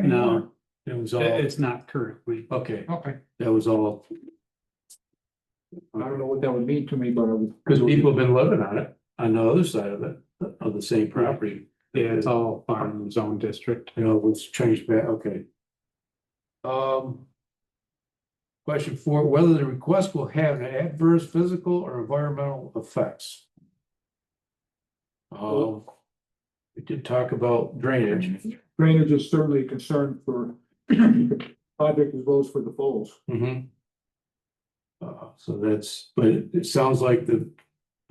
No, it was all, It's not currently. okay, Okay, that was all. I don't know what that would mean to me, but. Because people have been living on it, on the other side of it, of the same property. Yeah, it's all farm zone district. You know, it was changed back, okay. Question 4, whether the request will have adverse physical or environmental effects. We did talk about drainage. Drainage is certainly a concern for the project as well as for the Falls. Mhm. So that's, but it sounds like the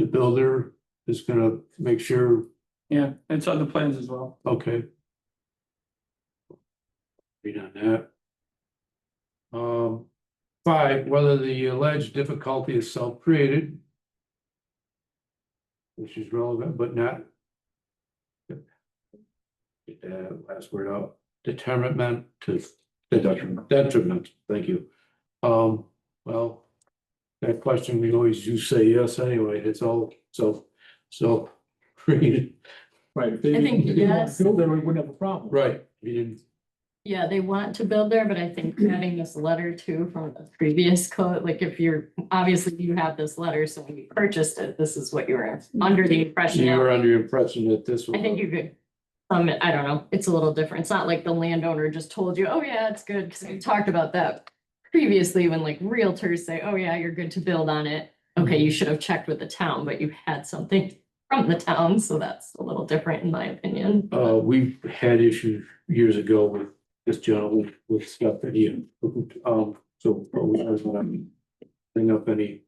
builder is gonna make sure, Yeah, it's on the plans as well. okay. Read on that. 5, whether the alleged difficulty is self-created. Which is relevant, but not. Get that last word out, determinant to, detriment, thank you. Well. That question, we always do say yes anyway, it's all so created, Right. If they I think if they want yes. to build there, we wouldn't have a problem. right, you didn't, Yeah, they want to build there, but I think having this letter too from the previous code, like if you're, obviously you have this letter, so when you purchased it, this is what you were under the impression you of. were under the impression that this was. I think you could, I don't know, it's a little different. It's not like the landowner just told you, oh yeah, it's good, because we talked about that previously when like realtors say, oh yeah, you're good to build on it. Okay, you should have checked with the town, but you had something from the town, so that's a little different in my opinion. We've had issues years ago with this gentleman with stuff that he, so probably doesn't want to bring up any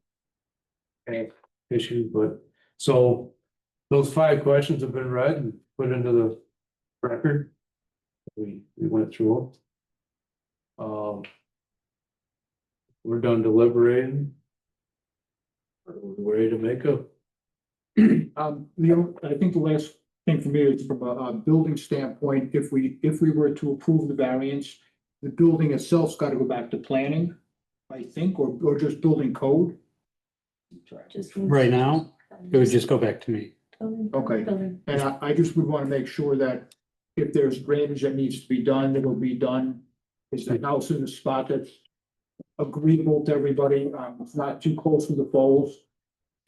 issue, but, so those 5 questions have been read and put into the record. We went through We're done deliberating. We're ready to make a, I think the last thing for me is from a building standpoint, if we were to approve the variance, the building itself's got to go back to planning, I think, or just building code. Just Right now, it would just go back to me. Okay. And I just would want to make sure that if there's drainage that needs to be done, it'll be done. Is the house in a spot that's agreeable to everybody? It's not too close to the poles.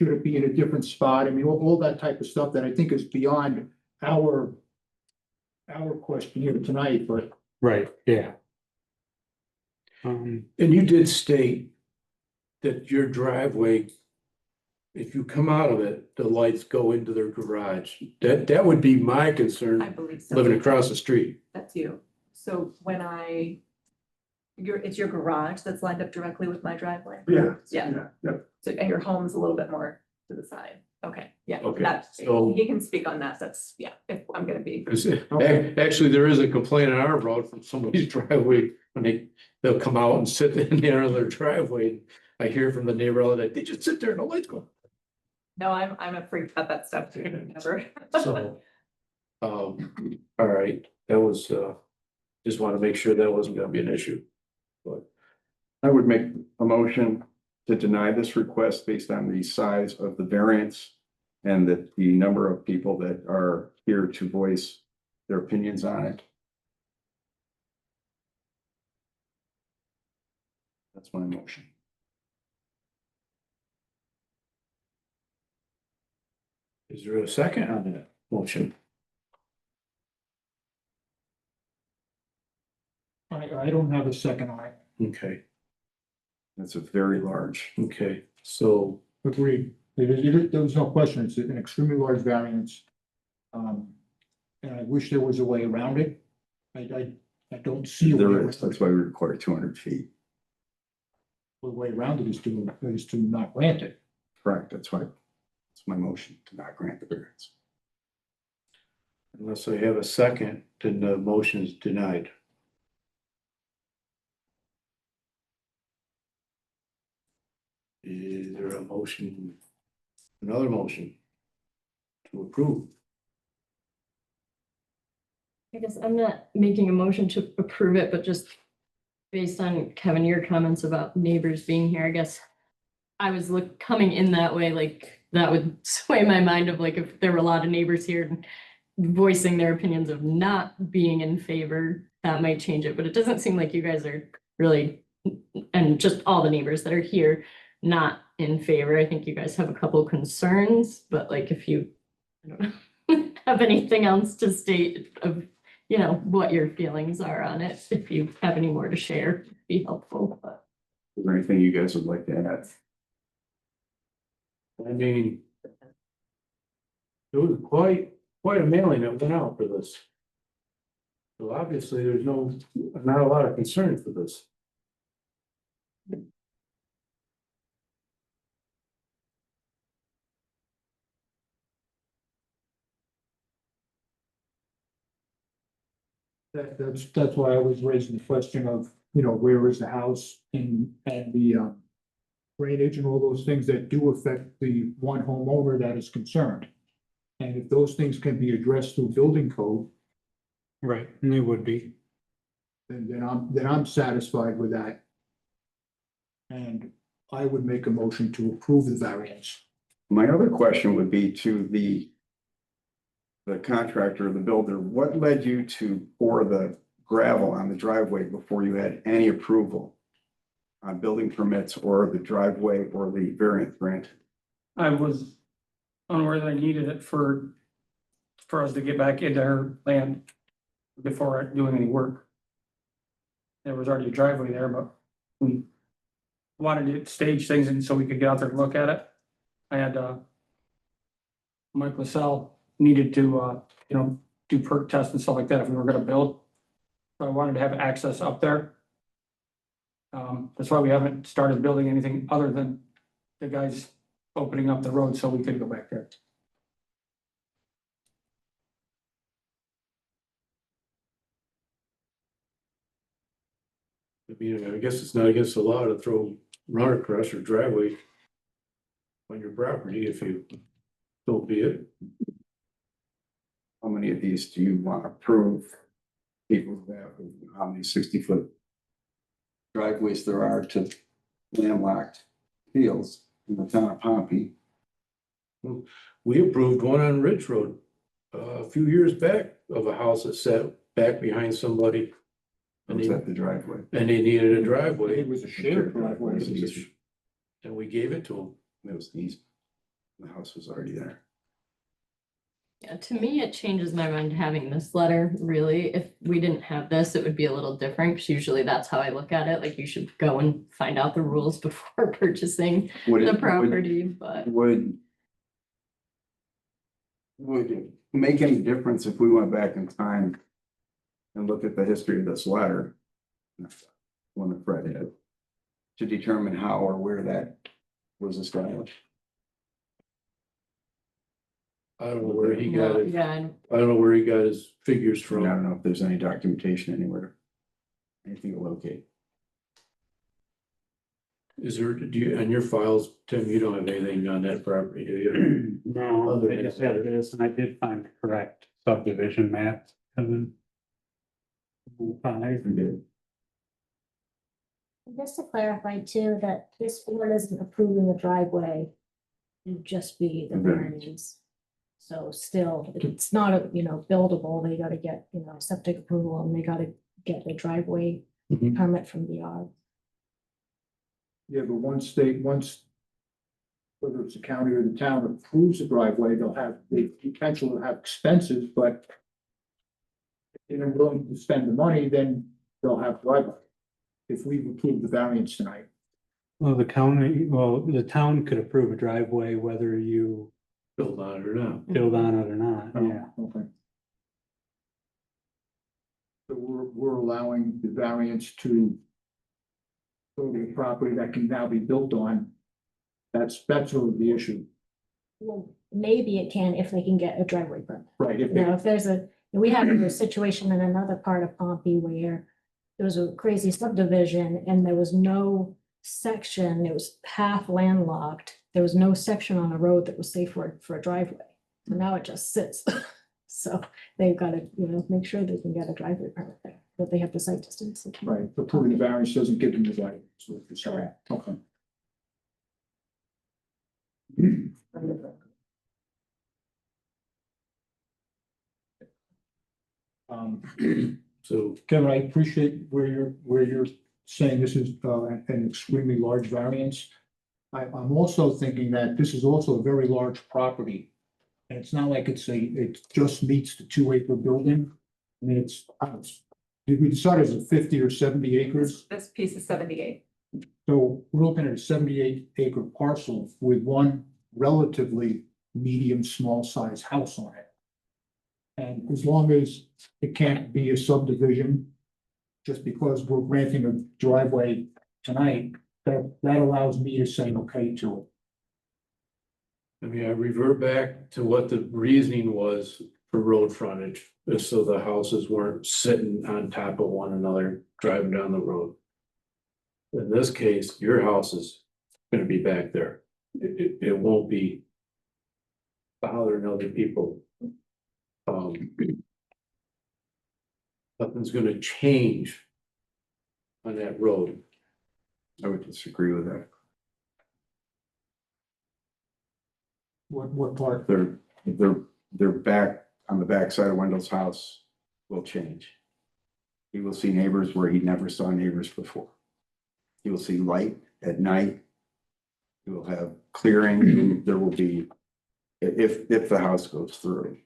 Should it be in a different spot? I mean, all that type of stuff that I think is beyond our question here tonight, but Right, yeah. and you did state that your driveway, if you come out of it, the lights go into their garage. That would be my I concern, believe so. living across the street. That's you. So when it's your garage that's lined up directly with my driveway? yeah. Yeah. Yeah. So, and your home's a little bit more to the side. Okay, yeah. Okay, That, so- he can speak on that. That's, yeah, if I'm gonna be. 'Cause, actually, there is a complaint on our road from somebody's driveway, when they'll come out and sit in the end of their driveway. I hear from the neighbor all day, they just sit there and the lights go. No, I'm a freak about that stuff too, never. So, all right, that was, just want to make sure that wasn't gonna be an issue. But I would make a motion to deny this request based on the size of the variance and the number of people that are here to voice their opinions on it. That's my motion. is there a second on that motion? I don't have a second on it. Okay, That's a very large. okay, so Agreed. There was no question. It's an extremely large variance. And I wish there was a way around it. I don't see a way There around is, it. that's why we require 200 feet. The way around it is to not grant it. Correct, that's why, it's my motion to not grant the variance. unless I have a second, then the motion is denied. Is there a motion, another motion to approve? I guess I'm not making a motion to approve it, but just based on Kevin, your comments about neighbors being here, I guess I was coming in that way, like that would sway my mind of like if there were a lot of neighbors here and voicing their opinions of not being in favor, that might change it, but it doesn't seem like you guys are really, and just all the neighbors that are here, not in favor. I think you guys have a couple concerns, but like if you, I don't know, have anything else to state of, you know, what your feelings are on it, if you have any more to share, it'd be helpful, but. Is there anything you guys would like to add? I mean, it was quite a mailing that went out for this. So obviously, there's not a lot of concern for this. That's why I was raising the question of, you know, where is the house and the drainage and all those things that do affect the one homeowner that is concerned. And if those things can be addressed through building code, Right, and they would be. then I'm satisfied with that. And I would make a motion to approve the variance. My other question would be to the contractor, the builder, what led you to pour the gravel on the driveway before you had any approval on building permits or the driveway or the variance grant? I was unaware that I needed it for us to get back into her land before doing any work. There was already a driveway there, but we wanted to stage things and so we could get out there and look at it. I had, Mike LaSalle needed to, you know, do perk tests and stuff like that if we were gonna build. So I wanted to have access up there. That's why we haven't started building anything other than the guys opening up the road so we could go back there. mean, I guess it's not against the law to throw run across your driveway on your property if you, so be it. How many of these do you want to approve? People who have, how many 60-foot driveways there are to landlocked fields in the town of Pompey? We approved one on Ridge Road a few years back of a house that sat back behind somebody. And Was they, that the driveway? and they needed a driveway. It was a shared driveway. And we gave it to them. It was easy. The house was already there. Yeah, to me, it changes my mind having this letter, really. If we didn't have this, it would be a little different, because usually that's how I look at it. Like, you should go and find out the rules before purchasing the property, but. Would it make any difference if we went back in time and looked at the history of this letter? One that Fred had, to determine how or where that was established? I don't know where he got No, it. yeah, and I don't know where he got his figures I from. don't know if there's any documentation anywhere. Anything to locate. Is there, do you, on your files, Tim, you don't have anything on that property, do you? No, Other I than just that. had this, and I did find the correct subdivision map, Kevin. Five. Just to clarify too, that this board isn't approving the driveway. It'd just be the variance. So still, it's not, buildable, they gotta get, septic approval and they gotta get the driveway Mhm. permit from DR. Yeah, but once whether it's the county or the town approves the driveway, they'll have the potential to have expenses, but if they're willing to spend the money, then they'll have driveway. If we approve the variance tonight. Well, the town could approve a driveway whether you Build on it or not. build on it or not, yeah. Okay. So we're allowing the variance to go to the property that can now be built on. That's really the issue, Well, maybe it can if they can get a driveway permit. right? If they- Now, if there's we had a situation in another part of Pompey where there was a crazy subdivision and there was no section, it was half landlocked. There was no section on the road that was safe for a driveway. So now it just sits. So they've got to, make sure they can get a driveway permit there, that they have the site distance. Right, approving the variance doesn't give them the right. Correct. Okay. So Kevin, I appreciate where you're saying this is an extremely large variance. I'm also thinking that this is also a very large property. And it's not like it just meets the 2-acre building. I mean, did we decide it's 50 or 70 acres? This piece is 78. So we're looking at a 78-acre parcel with one relatively medium, small size house on it. And as long as it can't be a subdivision, just because we're granting a driveway tonight, that allows me to say okay to it. I mean, I revert back to what the reasoning was for road frontage, is so the houses weren't sitting on top of one another driving down the road. In this case, your house is gonna be back there. It won't be bothering other people. Nothing's gonna change on that road. I would disagree with that. What part? Their back, on the back side of Wendell's house will change. He will see neighbors where he never saw neighbors before. He will see light at night. He will have clearing. There will be, if the house goes through.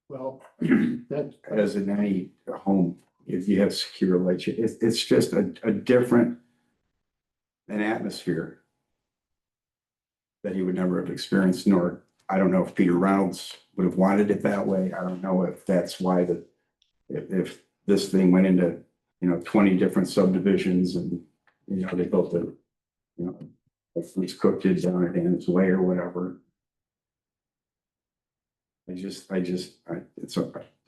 Well, that, As in any home, if you have secure light, it's just a different an atmosphere that he would never have experienced, nor, I don't know if Peter Reynolds would have wanted it that way. I don't know if that's why if this thing went into, 20 different subdivisions and, they built a, at least Cook did down at Ann's Way or whatever. It's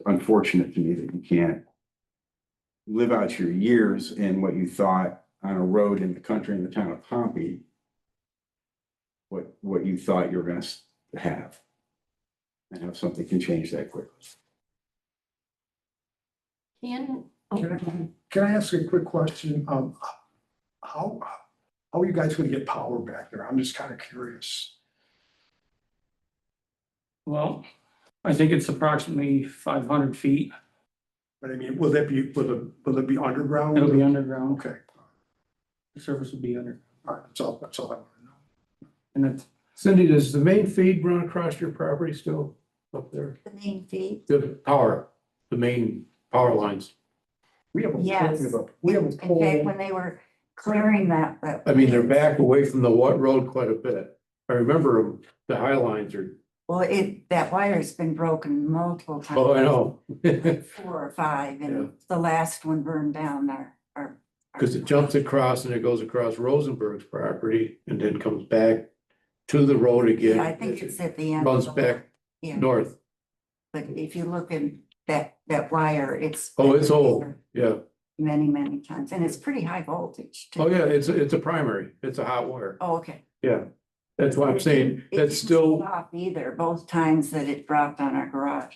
unfortunate to me that you can't live out your years in what you thought on a road in the country in the town of Pompey, what you thought you were gonna have. And how something can change that quickly. Can, Can I ask a quick question? How are you guys gonna get power back there? I'm just kind of curious. Well, I think it's approximately 500 feet. But I mean, will it be underground? It'll be underground. Okay, The surface will be under, all right, that's all I want to know. and it's, Cindy, does the main feed run across your property still up there? The main feed. The power, the main power lines. We have a Yes. we have a In fact, pole. when they were clearing that. I mean, they're back away from the road quite a bit. I remember the high lines are, Well, that wire's been broken multiple times. oh, I know. 4 or 5, Yeah. and the last one burned down our. Cause it jumps across and it goes across Rosenberg's property and then comes back to the road again. Yeah, I think it's at the end. Runs of the- back Yeah, north. but if you look in that wire, it's. Oh, it's old, yeah. Many, many times, and it's pretty high voltage too. Oh, yeah, it's a primary. It's a hot wire. Oh, okay. Yeah. That's why I'm saying It that's didn't still, stop either, both times that it dropped on our garage.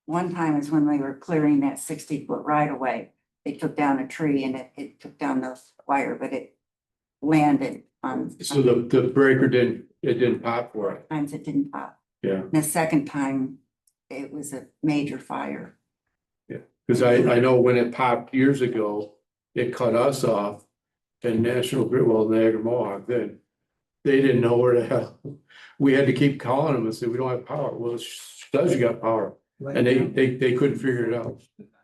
One time is when they were clearing that 60-foot right of way. They took down a tree and it took down the wire, but it landed on. so the breaker didn't pop for it. Times it didn't pop. Yeah. The second time, it was a major fire. Cause I know when it popped years ago, it cut us off. And National Grid, well, Niagara Mohawk, then they didn't know where the hell. We had to keep calling them and say, we don't have power. Well, it does, you got power. And they couldn't figure it out.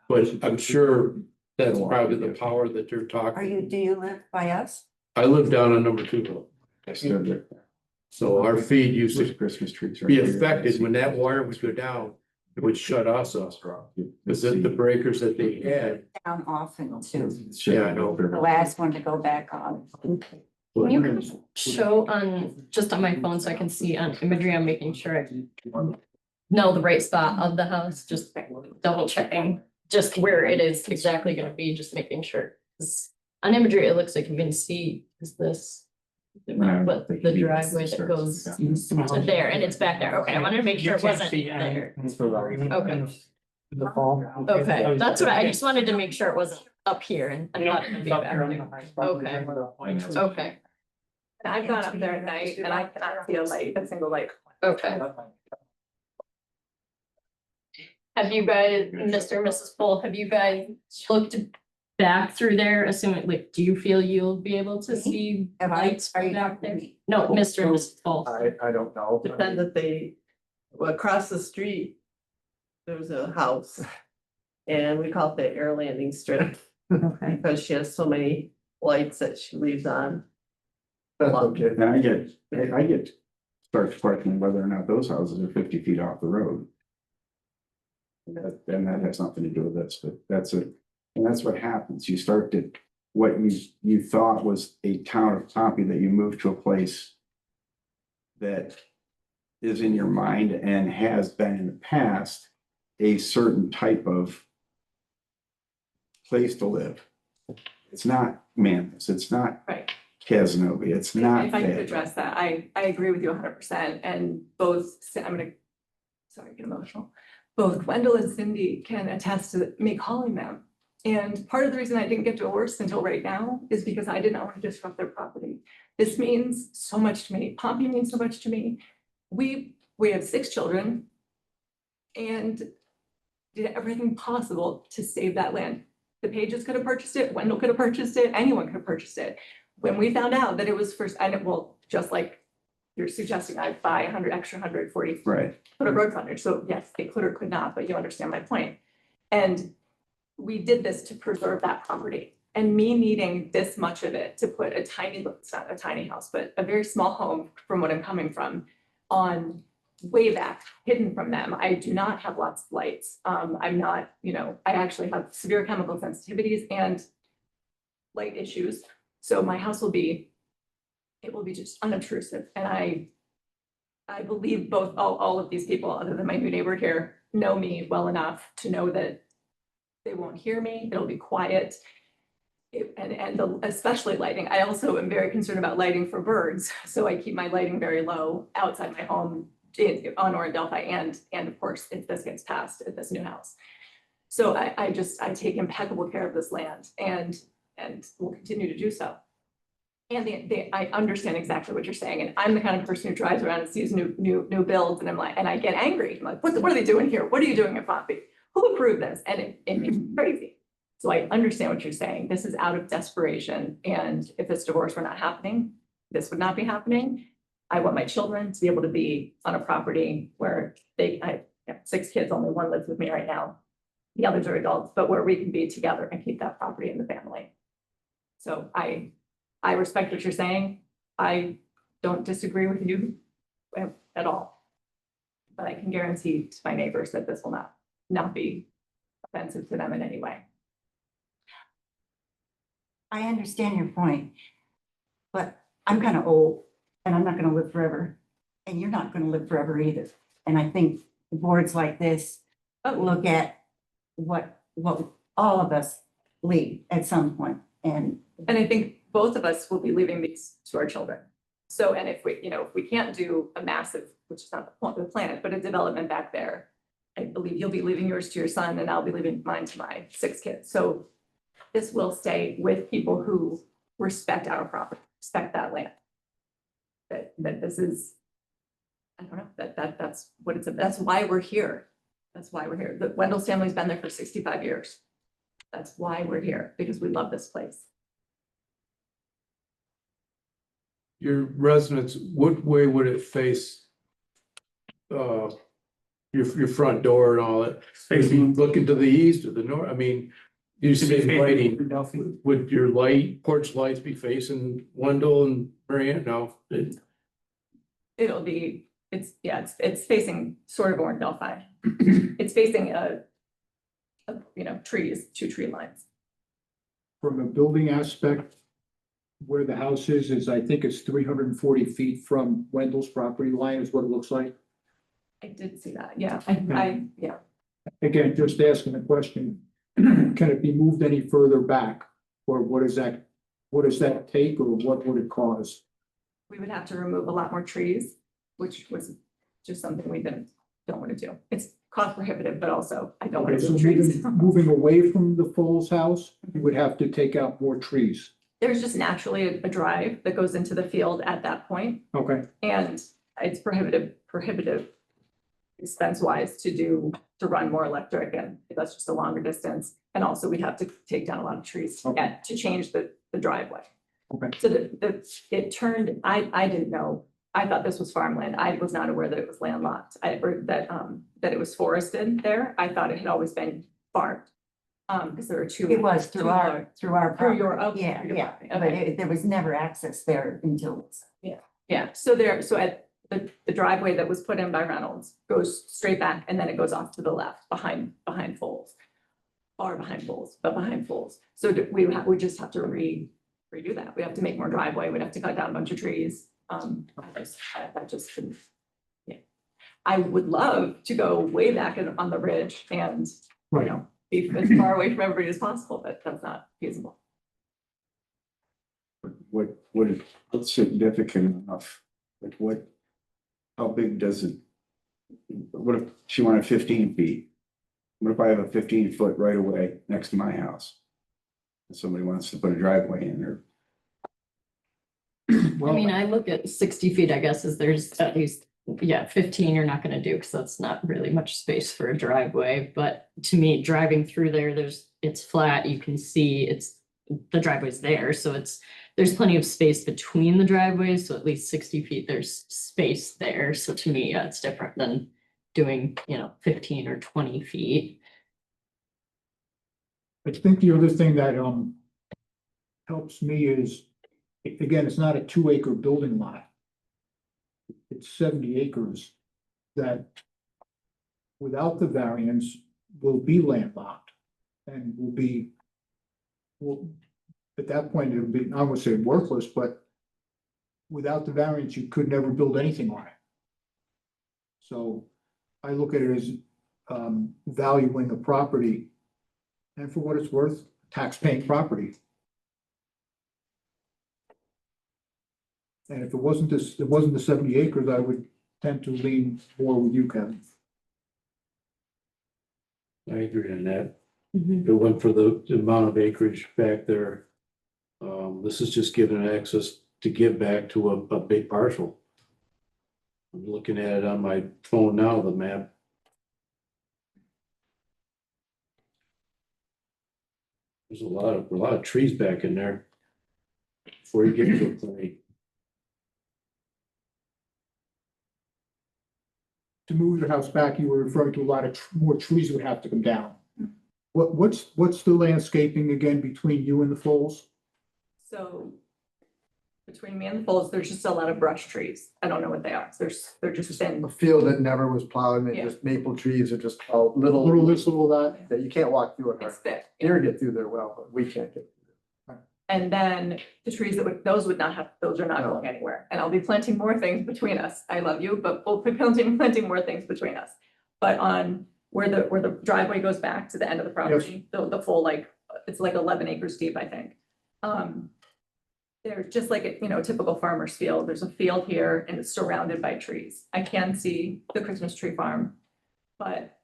But I'm sure that's probably the power that they're talking. Do you live by us? I live down on number 2 though. I stood there. So our feed used There's to Christmas trees. right be here. affected when that wire would go down. It would shut us off. Because the breakers that they had. Down often too. Yeah, I know. The last one to go back on. can you show on, just on my phone so I can see on imagery, I'm making sure I know the right spot of the house, just double checking, just where it is exactly gonna be, just making sure. 'Cause on imagery, it looks like you can see, is this what the driveway that goes to there, and it's back there, okay, I wanted to make sure it wasn't there. Okay. the fall. Okay, that's what I just wanted to make sure it wasn't up here and I thought it would be back there. Okay. Okay, And I've gone up there at night and I cannot see a single light. okay. Have you guys, Mr. and Mrs. Full, have you guys looked back through there, assuming, like, do you feel you'll be able to see Have I, lights are you back talking to there? me? No, Mr. and Mrs. Full. I don't know. Depend that well, across the street, there's a house. And we call it the air landing strip Okay. because she has so many lights that she leaves on. That's okay. And I get start questioning whether or not those houses are 50 feet off the road. And that has nothing to do with this, but that's it. And that's what happens. You start to, what you thought was a town of Pompey, that you move to a place that is in your mind and has been in the past a certain type of place to live. It's not Manlius, it's not Right. Casanova, it's not. If I could that. address that, I agree with you 100%, and both, I'm gonna, sorry, get emotional. Both Wendell and Cindy can attest to me calling them. And part of the reason I didn't get divorced until right now is because I did not want to disrupt their property. This means so much to me. Pompey means so much to me. We have 6 children and did everything possible to save that land. The Pages could have purchased it, Wendell could have purchased it, anyone could have purchased it. When we found out that it was first, and well, just like you're suggesting, I buy 140 Right. foot of road frontage, so yes, they could or could not, but you understand my point. And we did this to preserve that property. And me needing this much of it to put a tiny, it's not a tiny house, but a very small home from what I'm coming from on way back, hidden from them. I do not have lots of lights. I'm not, I actually have severe chemical sensitivities and light issues. So my house will be just unobtrusive. And I believe both, all of these people, other than my new neighbor here, know me well enough to know that They won't hear me. It'll be quiet. Especially lighting. I also am very concerned about lighting for birds. So I keep my lighting very low outside my home on Orin Delphi and of course, if this gets passed at this new house. So I take impeccable care of this land and will continue to do so. And I understand exactly what you're saying. And I'm the kind of person who drives around and sees new builds and I'm like, and I get angry. I'm like, what are they doing here? What are you doing in Pompey? Who approved this? And it makes me crazy. So I understand what you're saying. This is out of desperation. And if this divorce were not happening, this would not be happening. I want my children to be able to be on a property where I have 6 kids, only one lives with me right now. The others are adults, but where we can be together and keep that property in the family. So I respect what you're saying. I don't disagree with you at all. But I can guarantee to my neighbors that this will not be offensive to them in any way. I understand your point, but I'm kind of old and I'm not going to live forever. And you're not going to live forever either. And I think boards like this look at what all of us lead at some point. And I think both of us will be leaving these to our children. So, and if we can't do a massive, which is not the point of the planet, but a development back there, I believe you'll be leaving yours to your son and I'll be leaving mine to my 6 kids. So this will stay with people who respect our property, respect that land. That this is, I don't know, that's what it's, that's why we're here. That's why we're here. The Wendell's family's been there for 65 years. That's why we're here, because we love this place. Your residence, what way would it face? Your front door and all that, facing, looking to the east or the north, I mean, you say lighting, would your porch lights be facing Wendell and Marianne? No. It'll be, it's facing sort of Orin Delphi. It's facing trees, 2 tree lines. From a building aspect, where the house is I think it's 340 feet from Wendell's property line is what it looks like. I did see that, yeah, yeah. Again, just asking the question, can it be moved any further back? Or what does that take, or what would it cause? We would have to remove a lot more trees, which was just something we don't want to do. It's cost prohibitive, but also I don't want Okay, to so move trees. moving away from the Foles house, you would have to take out more trees. There's just naturally a drive that goes into the field at that point, Okay, and it's prohibitive expense wise to run more electric, and that's just a longer distance. And also we'd have to take down a lot of trees to change the driveway. okay. So it turned, I didn't know, I thought this was farmland. I was not aware that it was landlocked. That it was forested there. I thought it had always been farmed. Because there were 2. it was through our Through your, property. okay, Yeah, through your yeah, property, but okay. there was never access there until. Yeah, so at the driveway that was put in by Reynolds goes straight back and then it goes off to the left behind Foles. Far behind Foles, but behind Foles. So we just have to redo that. We have to make more driveway. We'd have to cut down a bunch of trees. That just couldn't. Yeah. I would love to go way back on the ridge and, be as far away from everybody as possible, but that's not feasible. What's significant enough? Like how big does it? What if she wanted 15 feet? What if I have a 15-foot right of way next to my house? And somebody wants to put a driveway in there. I mean, I look at 60 feet, I guess, as there's at least, 15 you're not gonna do, because that's not really much space for a driveway. But to me, driving through there, it's flat, you can see the driveway's there, so there's plenty of space between the driveways, so at least 60 feet, there's space there. So to me, it's different than doing, 15 or 20 feet. I think the other thing that helps me is, again, it's not a 2-acre building lot. It's 70 acres that without the variance will be landlocked and will at that point, it'll be, I would say worthless, but without the variance, you could never build anything on it. So I look at it as valuing the property And for what it's worth, tax-paying property. And if it wasn't the 70 acres, I would tend to lean more with you, Kevin. I agree on that. Mhm. If it went for the amount of acreage back there. This is just giving access to give back to a big parcel. I'm looking at it on my phone now, the map. There's a lot of trees back in there. Before you get to the plane. To move your house back, you were referring to a lot of more trees would have to come down. What's the landscaping again between you and the falls? So between me and the falls, there's just a lot of brush trees. I don't know what they are. They're just thin. A field that never was plowed, and Yeah. just maple trees are just all little, Little this, little that. that you can't walk through it. It's thick. Deer get through there well, but we can't get. And then the trees those are not No. going anywhere. And I'll be planting more things between us. I love you, but we'll be planting more things between us. But on where the driveway goes back to the end of the property, the full, like, it's like 11 acres deep, I think. They're just like a, typical farmer's field. There's a field here and it's surrounded by trees. I can see the Christmas tree farm, but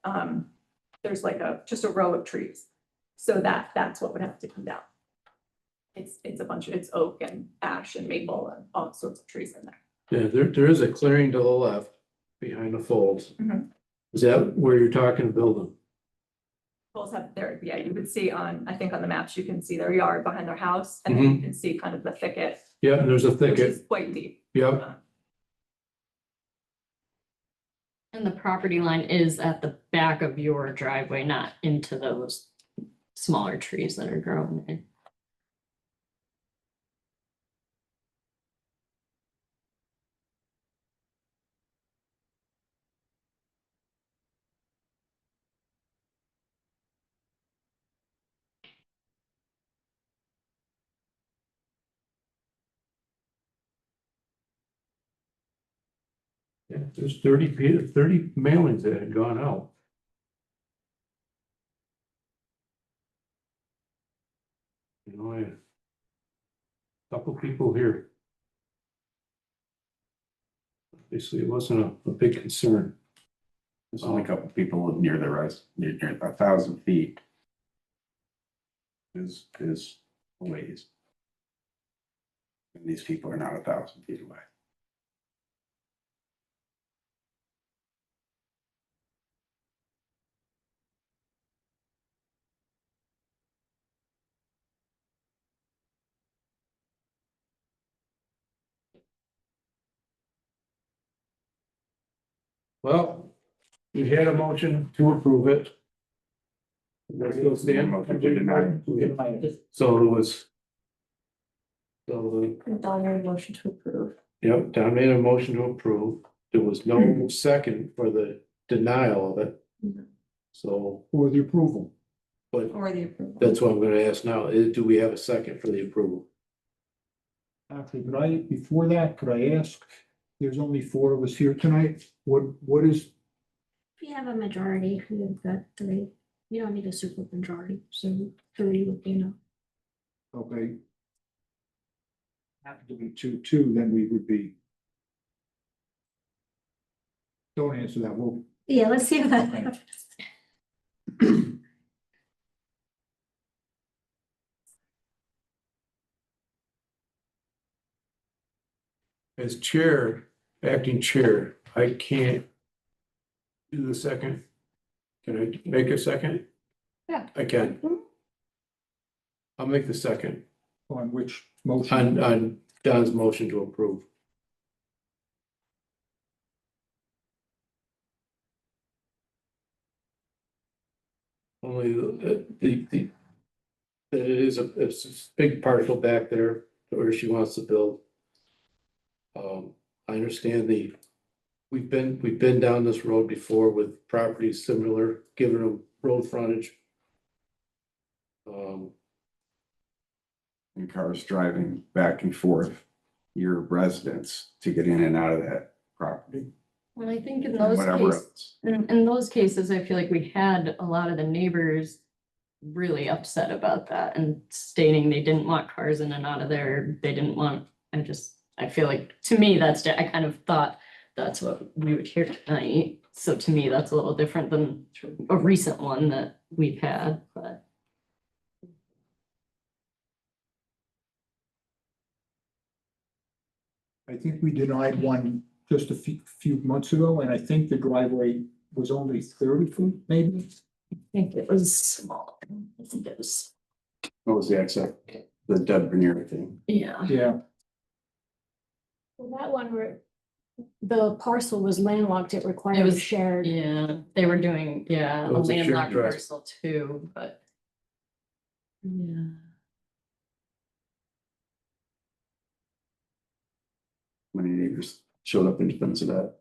there's like just a row of trees. So that's what would have to come down. It's a bunch of, it's oak and ash and maple and all sorts of trees in there. Yeah, there is a clearing to the left behind the folds. Mhm. Is that where you're talking building? Poles have their, yeah, you would see I think on the maps, you can see their yard behind their house, and then you can see kind of the thicket, Yeah, and there's a which thicket. is quite deep. Yep. And the property line is at the back of your driveway, not into those smaller trees that are growing there. Yeah, there's 30 mailings that had gone out. I had a couple people here. Obviously, it wasn't a big concern. There's only a couple people live near the res, near 1,000 feet. Is a ways. And these people are not 1,000 feet away. Well, we had a motion to approve it. Let's go stand. Motion to deny. So it was. So, Donner motion to approve. yep, Don made a motion to approve. There was no second for the denial of it. So, For the approval. but Or the approval. that's what I'm gonna ask now. Do we have a second for the approval? Actually, before that, could I ask, there's only 4 of us here tonight, what is, If you have a majority, you've got 3. You don't need a super majority, so 3 would be enough. okay. Have to be 2, then we would be. Don't answer that, well, Yeah, let's see what that happens. As chair, acting chair, I can't do the second. Can I make a second? Yeah. I can. I'll make the second on which motion? on Don's motion to approve. Only the that it is it's a big parcel back there where she wants to build. I understand we've been down this road before with properties similar, giving them road frontage. And cars driving back and forth your residence to get in and out of that property, Well, I think in and those whatever cases, else. in those cases, I feel like we had a lot of the neighbors really upset about that and stating they didn't want cars in and out of there. They didn't want, I feel like, to me, I kind of thought that's what we would hear tonight. So to me, that's a little different than a recent one that we've had, but. I think we denied one just a few months ago, and I think the driveway was only 30 feet, maybe. I think it was small. I think it was, What was the exit? The Deb Bernier thing. yeah. Yeah, Well, that one where the parcel was landlocked, it required It a was- shared. Yeah, they were doing, yeah, Oh, a it's a shared landlocked drive. parcel too, but. Yeah. How many neighbors showed up in defense of that?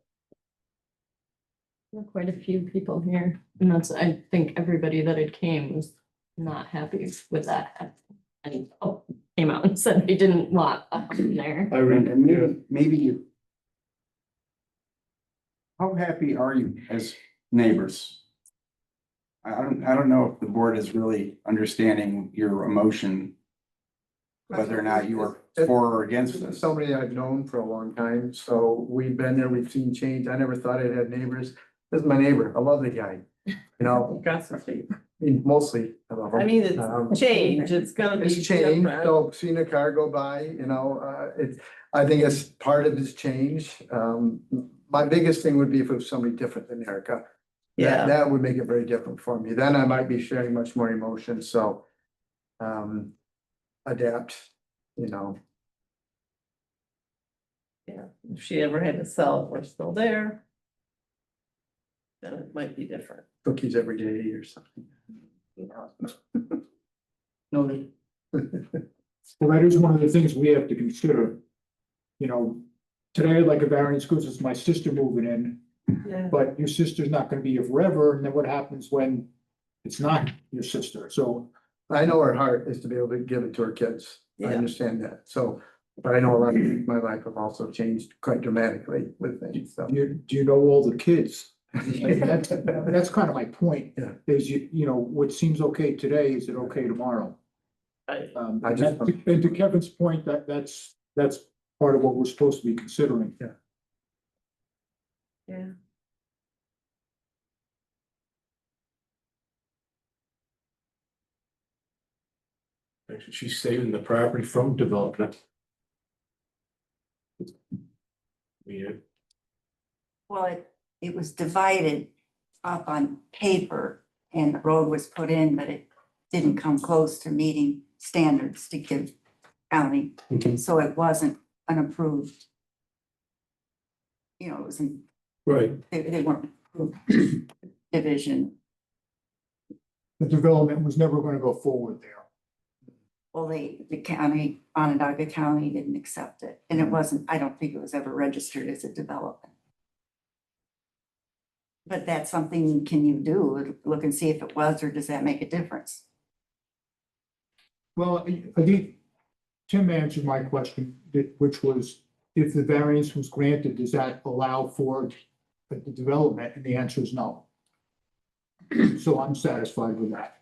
There were quite a few people here, and I think everybody that had came was not happy with that. And came out and said they didn't want a home there. And maybe you. How happy are you as neighbors? I don't know if the board is really understanding your emotion. Whether or not you are for or against This is this. somebody I've known for a long time, so we've been there, we've seen change. I never thought I'd had neighbors. This is my neighbor. I love the guy. You know, Gossipy. mostly I love him. I mean, Um, it's change, it's gonna be. It's changed, different. so seeing a car go by, I think it's part of his change. My biggest thing would be if it was somebody different than Erica. Yeah. That would make it very different for me. Then I might be sharing much more emotion, so. Adapt, Yeah, if she ever had to sell, we're still there. Then it might be different. cookies every day or something. no. Well, that is one of the things we have to consider. Today I'd like a variance because it's my sister moving in, Yeah. but your sister's not gonna be here forever, and then what happens when it's not your sister? So I know her heart is to be able to give it to her kids. I Yeah. understand that, so, but I know a lot of things in my life have also changed quite dramatically with things, so. Do you know all the kids? That's kind of my point. Yeah. Is what seems okay today, is it okay tomorrow? I- And to Kevin's point, that's part of what we're supposed to be considering. Yeah. Yeah. Actually, she's saving the property from development. Yeah, Well, it was divided up on paper and the road was put in, but it didn't come close to meeting standards to give county. Mhm. So it wasn't an approved. It wasn't, right. they weren't approved division. The development was never gonna go forward there. Well, the county, Onondaga County didn't accept it, and it wasn't, I don't think it was ever registered as a development. But that's something, can you do, look and see if it was, or does that make a difference? Well, I think Tim answered my question, which was, if the variance was granted, does that allow for the development? And the answer is no. So I'm satisfied with that.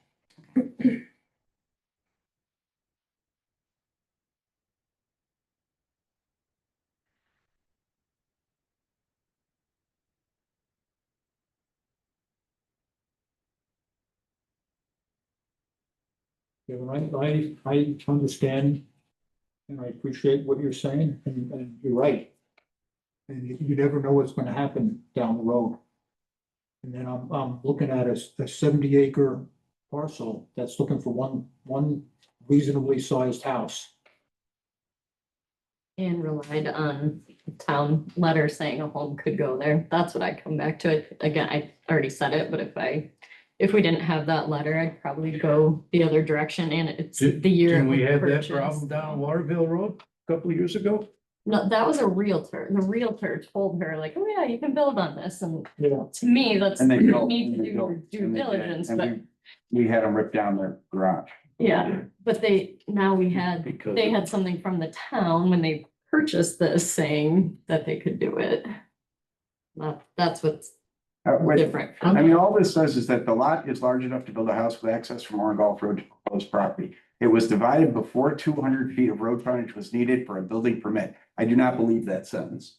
Yeah, I understand and I appreciate what you're saying, and you're right. And you never know what's gonna happen down the road. And then I'm looking at a 70-acre parcel that's looking for one reasonably sized house. And relied on a town letter saying a home could go there. That's what I come back to. Again, I already said it, but if we didn't have that letter, I'd probably go the other direction, and it's the year. Didn't it we was have that purchased. problem down on Waterville Road a couple of years ago? No, that was a realtor. The realtor told her like, oh yeah, you can build on this, and Yeah. to me, that's, And they you built, need and to they do built, your due and they did, diligence, and but we had them rip down their garage. yeah, but now we had, Because they had something from the town when they purchased this saying that they could do it. That's what's different. I mean, all this says is that the lot is large enough to build a house with access from Oran Golf Road to proposed property. It was divided before 200 feet of road frontage was needed for a building permit. I do not believe that sentence.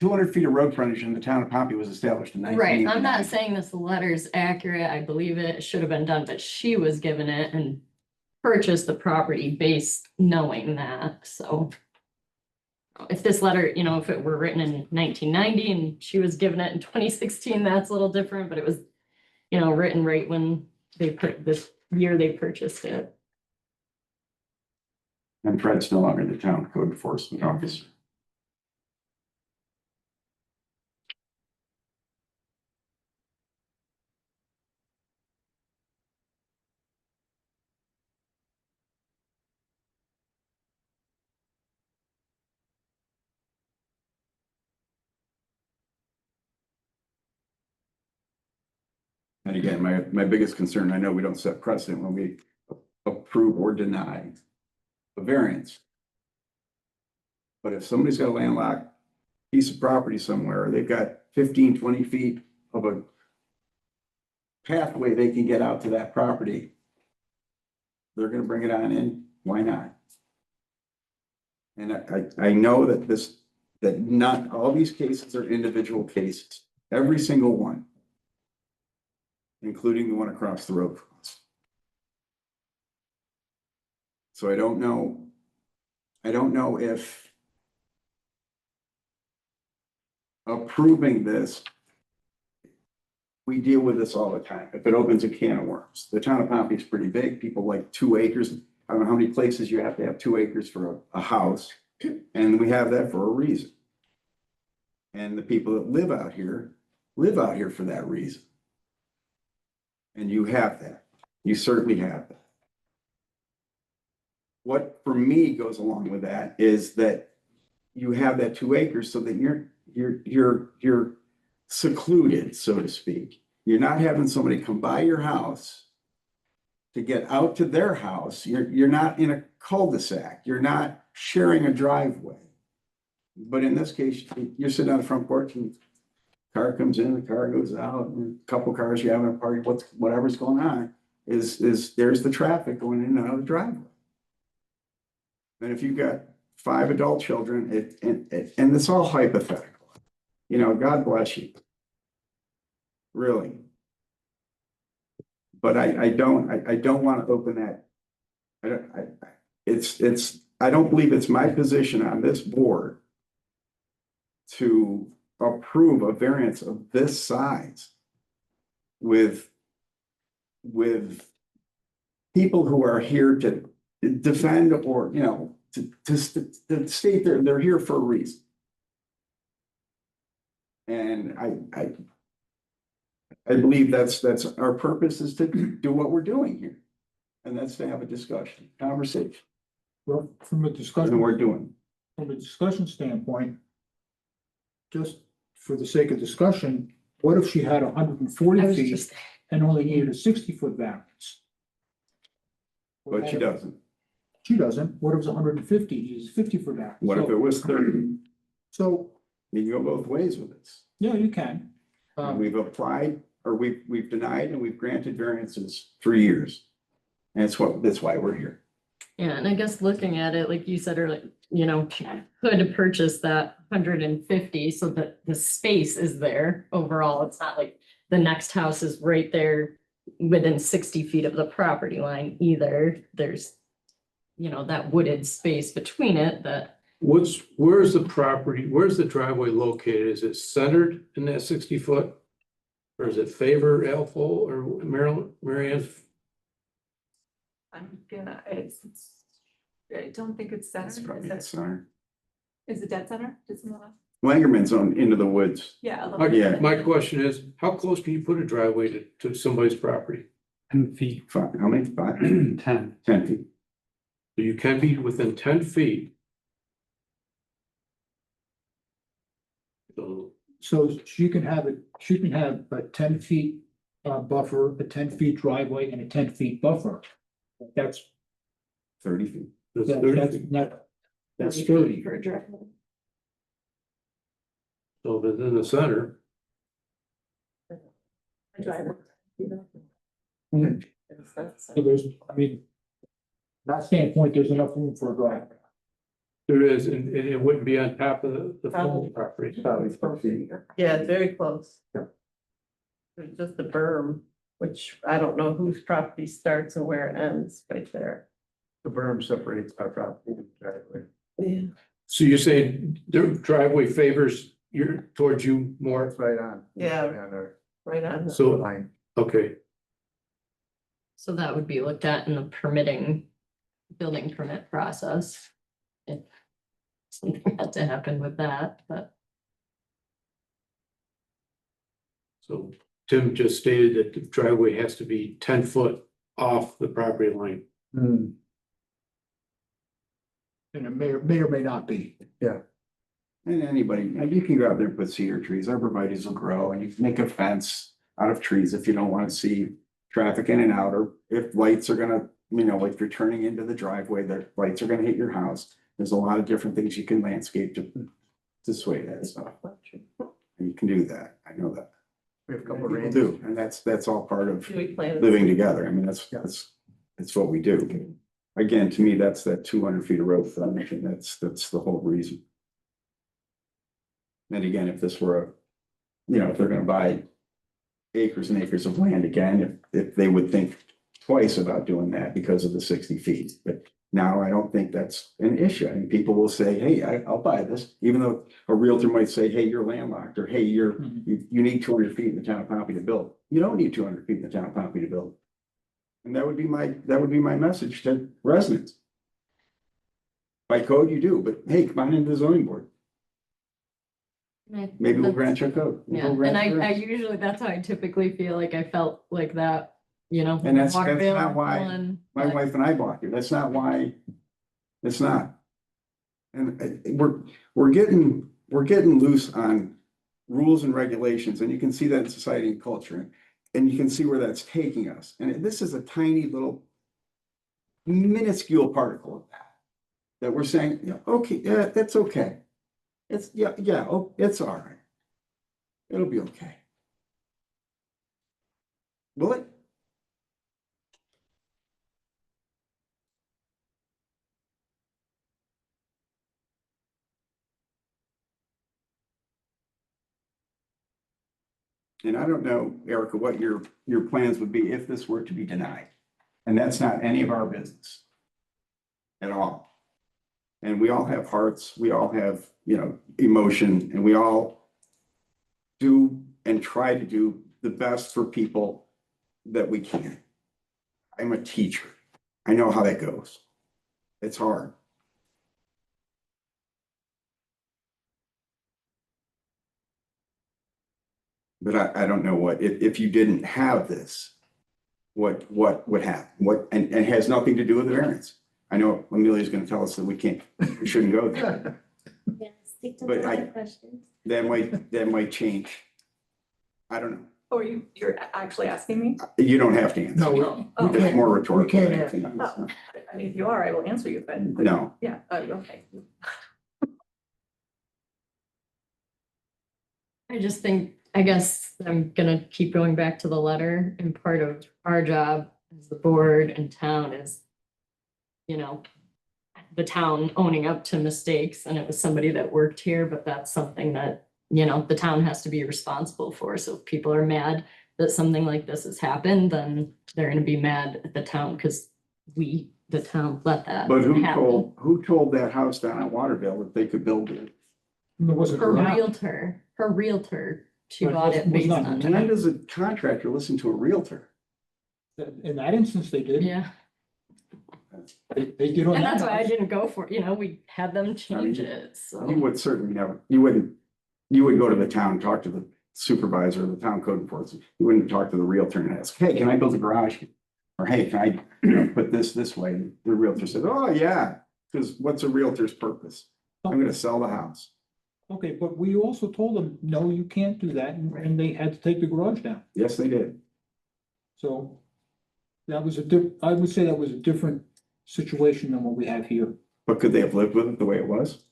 200 feet of road frontage in the town of Pompey was established in Right, 1989. I'm not saying this letter's accurate, I believe it should have been done, but she was given it and purchased the property based knowing that, so. If this letter, you know, if it were written in 1990 and she was given it in 2016, that's a little different, but it was, you know, written right when they put this year they purchased it. And Fred's no longer the town code enforcement officer. And again, my biggest concern, I know we don't set precedent when we approve or deny a variance. But if somebody's got a landlocked piece of property somewhere, they've got 15, 20 feet of a pathway they can get out to that property, they're gonna bring it on in, why not? And I know that not all these cases are individual cases, every single one, including the one across the road from us. So I don't know if approving this, we deal with this all the time. If it opens a can of worms, the town of Pompey is pretty big. People like 2 acres. I don't know how many places you have to have 2 acres for a house. And we have that for a reason. And the people that live out here for that reason. And you have that. You certainly have that. What for me goes along with that is that you have that 2 acres so that you're secluded, so to speak. You're not having somebody come by your house to get out to their house. You're not in a cul-de-sac. You're not sharing a driveway. But in this case, you're sitting on the front porch and car comes in, the car goes out, and a couple cars you have in a party, whatever's going on is there's the traffic going in and out of the driveway. And if you've got 5 adult children, and it's all hypothetical. You know, God bless you. Really. But I don't want to open that. I don't believe it's my position on this board to approve a variance of this size with people who are here to defend or, you know, to state they're here for a reason. And I believe that's our purpose is to do what we're doing here. And that's to have a discussion, conversation, Well, from a and discussion, we're doing. from a discussion standpoint, just for the sake of discussion, what if she had 140 I was feet just, and only needed a 60-foot variance? But she doesn't. She doesn't. What if it's 150, needs a 50-foot variance? What if it was 30? So, You can go both ways with this. yeah, you can. We've applied, or we've denied and we've granted variances for years. And that's why we're here. yeah, and I guess looking at it, like you said earlier, you know, she could purchase that 150 so that the space is there overall. It's not like the next house is right there within 60 feet of the property line either. There's, you know, that wooded space between it that. Where's the driveway located? Is it centered in that 60-foot? Or is it favor Alpha or Marianne's? I'm gonna, I don't think it's That's center. probably the center. Is it dead center? Does it know that? Langerman's on into the woods. Yeah. a little My, bit. Yeah. my question is, how close can you put a driveway to somebody's property? 10 feet, How many? 5? 10. 10 feet. So you can be within 10 feet. So So she can have a 10 feet buffer, a 10 feet driveway and a 10 feet buffer. That's, 30 feet. that's that's 30 feet. not, that's 30. For a driveway. So So if it's in the center, Driver. So there's, I mean, that standpoint, there's enough room for a drive. there is, and it wouldn't be on top of the full property. Yeah, it's very close. Yeah. There's just a berm, which I don't know whose property starts and where it ends right there. The berm separates our property from the driveway. Yeah. So you say the driveway favors towards you more? It's right on. Yeah. Right on our Right on. So, line. okay, So that would be looked at in the permitting, building permit process. If something had to happen with that, but so Tim just stated that the driveway has to be 10 foot off the property line. Hmm. And it may or may not be. And anybody, you can go out there and put cedar trees, arborvitae's will grow, and you can make a fence out of trees if you don't wanna see traffic in and out, or if lights are gonna, if you're turning into the driveway, the lights are gonna hit your house. There's a lot of different things you can landscape to sway that stuff. And you can do that, I know that. We have a couple of People ranges. do, and that's all part of Do we plan? living together. I mean, that's what we do. Again, to me, that's that 200 feet of road frontage, and that's the whole reason. And again, if this were if they're gonna buy acres and acres of land again, if they would think twice about doing that because of the 60 feet. But now I don't think that's an issue. I mean, people will say, hey, I'll buy this, even though a realtor might say, hey, you're landlocked, or hey, you need 200 feet in the town of Pompey to build. You don't need 200 feet in the town of Pompey to build. And that would be my message to residents. By code, you do, but hey, come on into the zoning board. Maybe we'll grant you a code. yeah, and I usually, that's how I typically feel like I felt like that, And that's Waterville not why one, my but- wife and I bought it. That's not why. It's not. And we're getting loose on rules and regulations, and you can see that in society and culture. And you can see where that's taking us. And this is a tiny little minuscule particle of that we're saying, okay, yeah, that's okay. It's it's all right. It'll be okay. Will it? And I don't know, Erica, what your plans would be if this were to be denied. And that's not any of our business at all. And we all have hearts, we all have, emotion, and we all do and try to do the best for people that we can. I'm a teacher. I know how that goes. It's hard. But I don't know if you didn't have this, what would happen? And it has nothing to do with the variance. I know Amelia's gonna tell us that we shouldn't go there. Yeah, stick to But the I- other questions. That might change. I don't know. Oh, you're actually asking me? You don't have to answer. No, Oh, we It's can't. more rhetorical than can't anything else. Oh, I mean, if you are, I will answer you, but. No. Yeah, okay. I just think, I guess I'm gonna keep going back to the letter, and part of our job as the board and town is, the town owning up to mistakes, and it was somebody that worked here, but that's something that, the town has to be responsible for. So if people are mad that something like this has happened, then they're gonna be mad at the town because we, the town, let that But happen. who told that house down on Waterville that they could build it? It wasn't. Her realtor, she But bought it was based not on. When does a contractor listen to a realtor? In that instance, they did. Yeah, They did on and that that's why I house. didn't go for, we had them change it, You so. would certainly never, you would go to the town, talk to the supervisor, the town code enforcement. You wouldn't talk to the realtor and ask, hey, can I build a garage? Or hey, can I put this way? And the realtor said, oh, yeah, because what's a realtor's purpose? I'm gonna sell the house. Okay, but we also told them, no, you can't do that, and they had to take the garage down. Yes, they did. So that was I would say that was a different situation than what we have here. But could they have lived with it the way it was?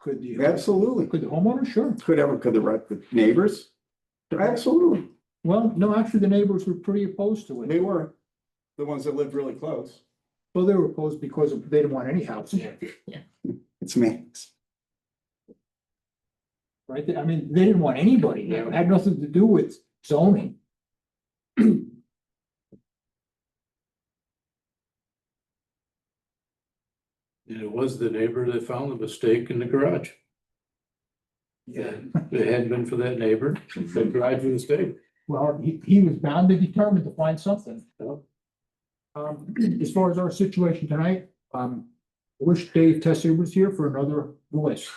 Could the, Absolutely. could the homeowner? Sure. Could the neighbors? Absolutely. Well, no, actually, the neighbors were pretty opposed to They it. were the ones that lived really close. Well, they were opposed because they didn't want any house, It's me. right? I mean, they didn't want anybody there. It had nothing to do with zoning. And it was the neighbor that found the mistake in the garage. Yeah, if it hadn't been for that neighbor, the garage would have stayed. Well, he was bound and determined to find something. As far as our situation tonight, I wish Dave Tessier was here for another voice.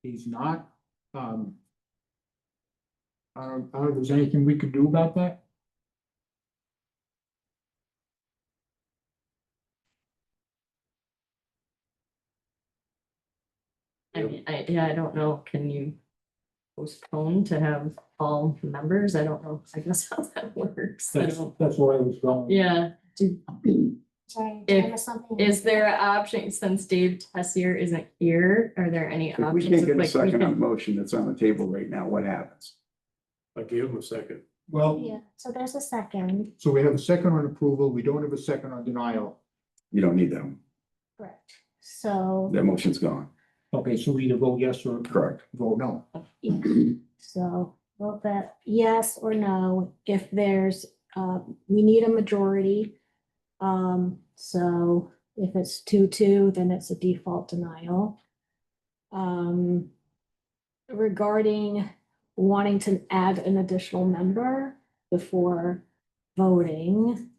He's not, I don't know if there's anything we could do about that. I mean, I don't know, can you postpone to have all members? I don't know, I guess how that works. I don't- That's where I was going. Yeah, Sorry, If- there was something. is there an option, since Dave Tessier isn't here, are there any If we options? can't get a like, we second on can- the motion that's on the table right now, what happens? I gave him a second. Well, Yeah, so there's a second, so we have a second on approval. We don't have a second on denial. You don't need that one. correct. So, That motion's gone. Okay, so we either vote yes or Correct. vote no. yeah, so vote that yes or no, if there's, we need a majority. So if it's 2-2, then it's a default denial. Regarding wanting to add an additional member before voting,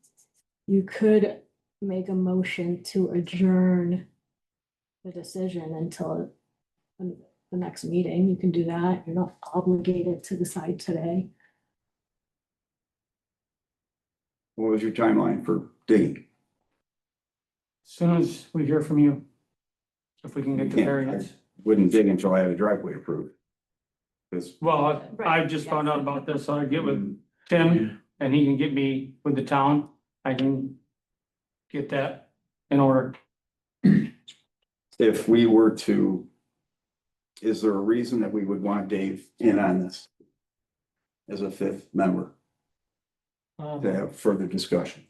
you could make a motion to adjourn the decision until the next meeting. You can do that. You're not obligated to decide today. What was your timeline for digging? As Soon as we hear from you. If we can get the Can't- variance. Wouldn't dig until I had a driveway approved. Because Well, I Right, just yes. found out about this, so I get with Tim and he can get me with the town. I can get that in order. if we were to, is there a reason that we would want Dave in on this? As a fifth member to have further discussion?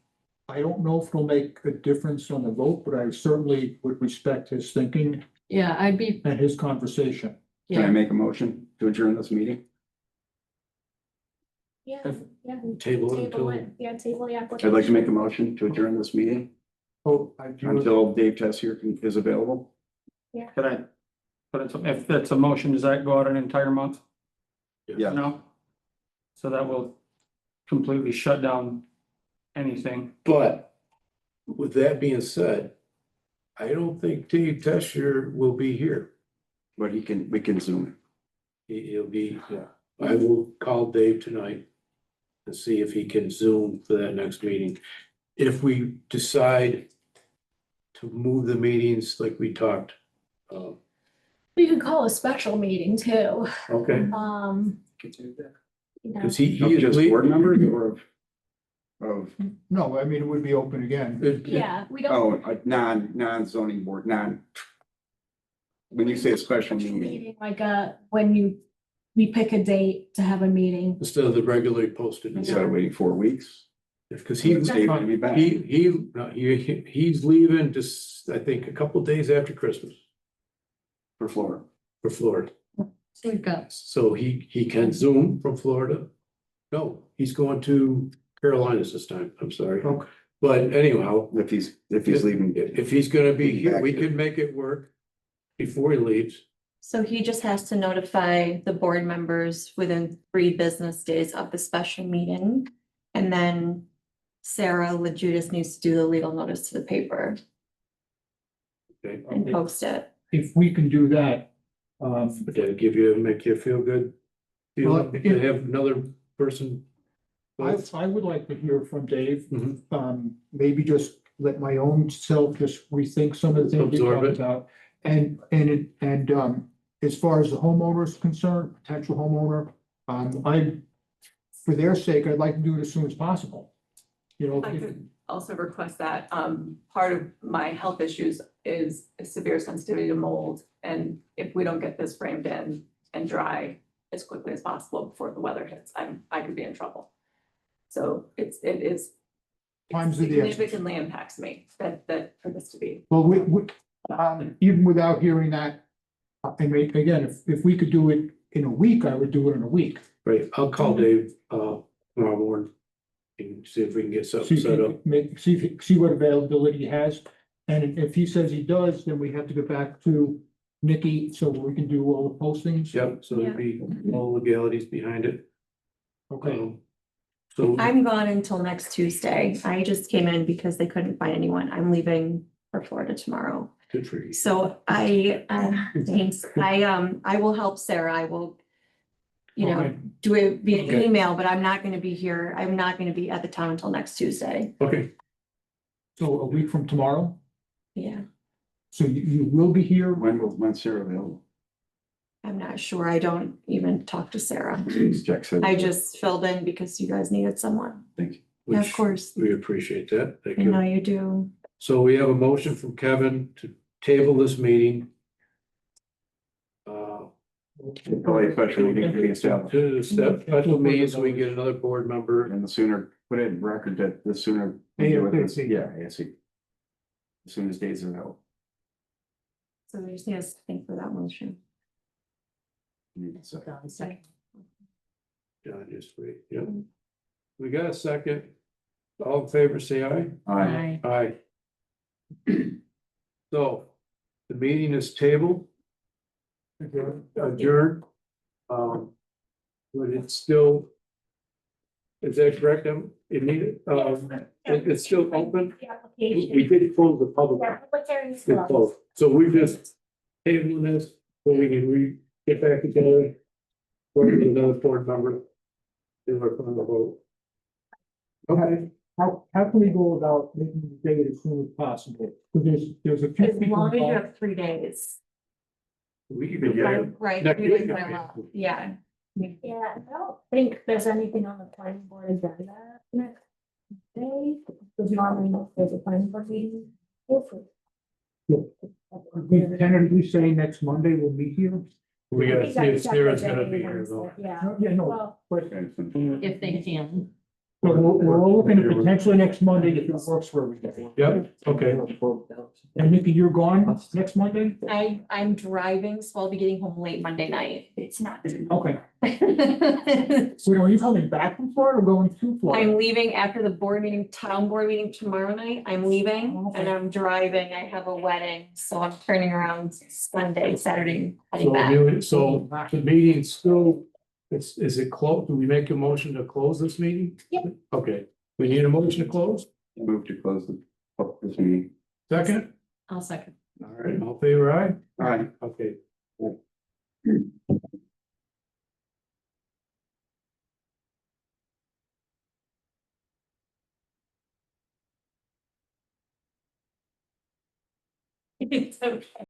I don't know if it'll make a difference on the vote, but I certainly would respect his thinking Yeah, I'd be, and his conversation. Can I yeah, make a motion to adjourn this meeting? Yeah, If- yeah. Table it Table until, it, yeah, table the application. I'd like to make a motion to adjourn this meeting Oh, I do, until Dave Tessier is available. Could I? But it's, if that's a motion, does that go out an entire month? Yeah. No? So that will completely shut down anything. but with that being said, I don't think Dave Tessier will be here. But we can zoom He'll be, yeah. I will call Dave tonight and see if he can Zoom for that next meeting. If we decide to move the meetings like we talked. We could call a special meeting too. Okay, You know, because he Of is. just board members or of, no, I mean, it would be open again. yeah, we don't. oh, non-zoning board, when you say a special meeting, Meeting like when we pick a date to have a meeting. Instead of the regularly posted. instead of waiting 4 weeks, Because he, Dave will be back. he's leaving just, I think, a couple days after Christmas For Florida. for Florida. so we've got, So he can Zoom from Florida. No, he's going to Carolinas this time. I'm sorry. Okay. But anyhow, If he's leaving. if he's gonna be here, we can make it work before he leaves. So he just has to notify the board members within 3 business days of the special meeting. And then Sarah Lejudas needs to do the legal notice to the paper Okay, and post it. If we can do that, but that'll make you feel good. Well, To have another person. I would like to hear from Dave. Mhm. Maybe just let my own self just rethink some of the things we Absorb talked it. about. And as far as the homeowner is concerned, potential homeowner, for their sake, I'd like to do it as soon as possible. You know, I could also request that, part of my health issues is a severe sensitivity to mold. And if we don't get this framed in and dry as quickly as possible before the weather hits, I could be in trouble. So it is. Times of the essence. Significantly impacts me that for this to be. Well, even without hearing that, I mean, again, if we could do it in a week, I would do it in a week. Right, I'll call Dave, tomorrow morning. And see if we can get something set up. See what availability he has, and if he says he does, then we have to go back to Nikki, so we can do all the postings. Yep, so there'd be all legalities behind it. Okay, So, I'm gone until next Tuesday. I just came in because they couldn't find anyone. I'm leaving for Florida tomorrow. good for you. So thanks. I will help Sarah. I will, Okay. do it via Okay. email, but I'm not gonna be here. I'm not gonna be at the town until next Tuesday. Okay, so a week from tomorrow, Yeah, so you will be here. When's Sarah available? I'm not sure. I don't even talk to Sarah. Jack said. I just filled in because you guys needed someone. Thank you. Yeah, of which course. we appreciate that. Thank I know you. you do. So we have a motion from Kevin to table this meeting. Probably a special meeting to be established. To the special meeting, so we can get another board member. And the sooner, put it in record that the sooner. we do it, ASAP. Yeah, ASAP. As soon as dates are available. So we just need to think for that motion. So, John, just wait, yep. We got a second. All in favor, say aye. Aye. Aye. So, the meeting is tabled. Adjourned. But it's still. Is that correct? It's still open. The We application. did close the public. Yeah, public hearing is It's closed. closed. So we just tabling this, so we can get back together. Work with another board member. Then we're going to vote. Okay. How can we go about making the date as soon as possible? Because there's a few As people long as you involved. have 3 days. We can get it. Right. Next 3 days week. by law. Yeah. Yeah, I don't think there's anything on the planning board agenda next day, because normally there's a planning board meeting. Hopefully. We tentatively say next Monday we'll meet here. We gotta see if Sarah's gonna be here though. Yeah, Yeah, no, well, but If they can. we're all looking at potentially next Monday if it works for everybody. Yep, okay. And Nikki, you're gone next Monday? I'm driving, so I'll be getting home late Monday night. It's not. Okay. So are you coming back from Florida or going to Florida? I'm leaving after the board meeting, town board meeting tomorrow night. I'm leaving and I'm driving. I have a wedding, so I'm turning around Sunday, Saturday, heading back. So the meeting's still, is it closed? Do we make a motion to close this meeting? Yep. Okay, we need a motion to close? Move to close this meeting. Second? I'll second. All right, all in favor aye? Aye. Okay. It's okay.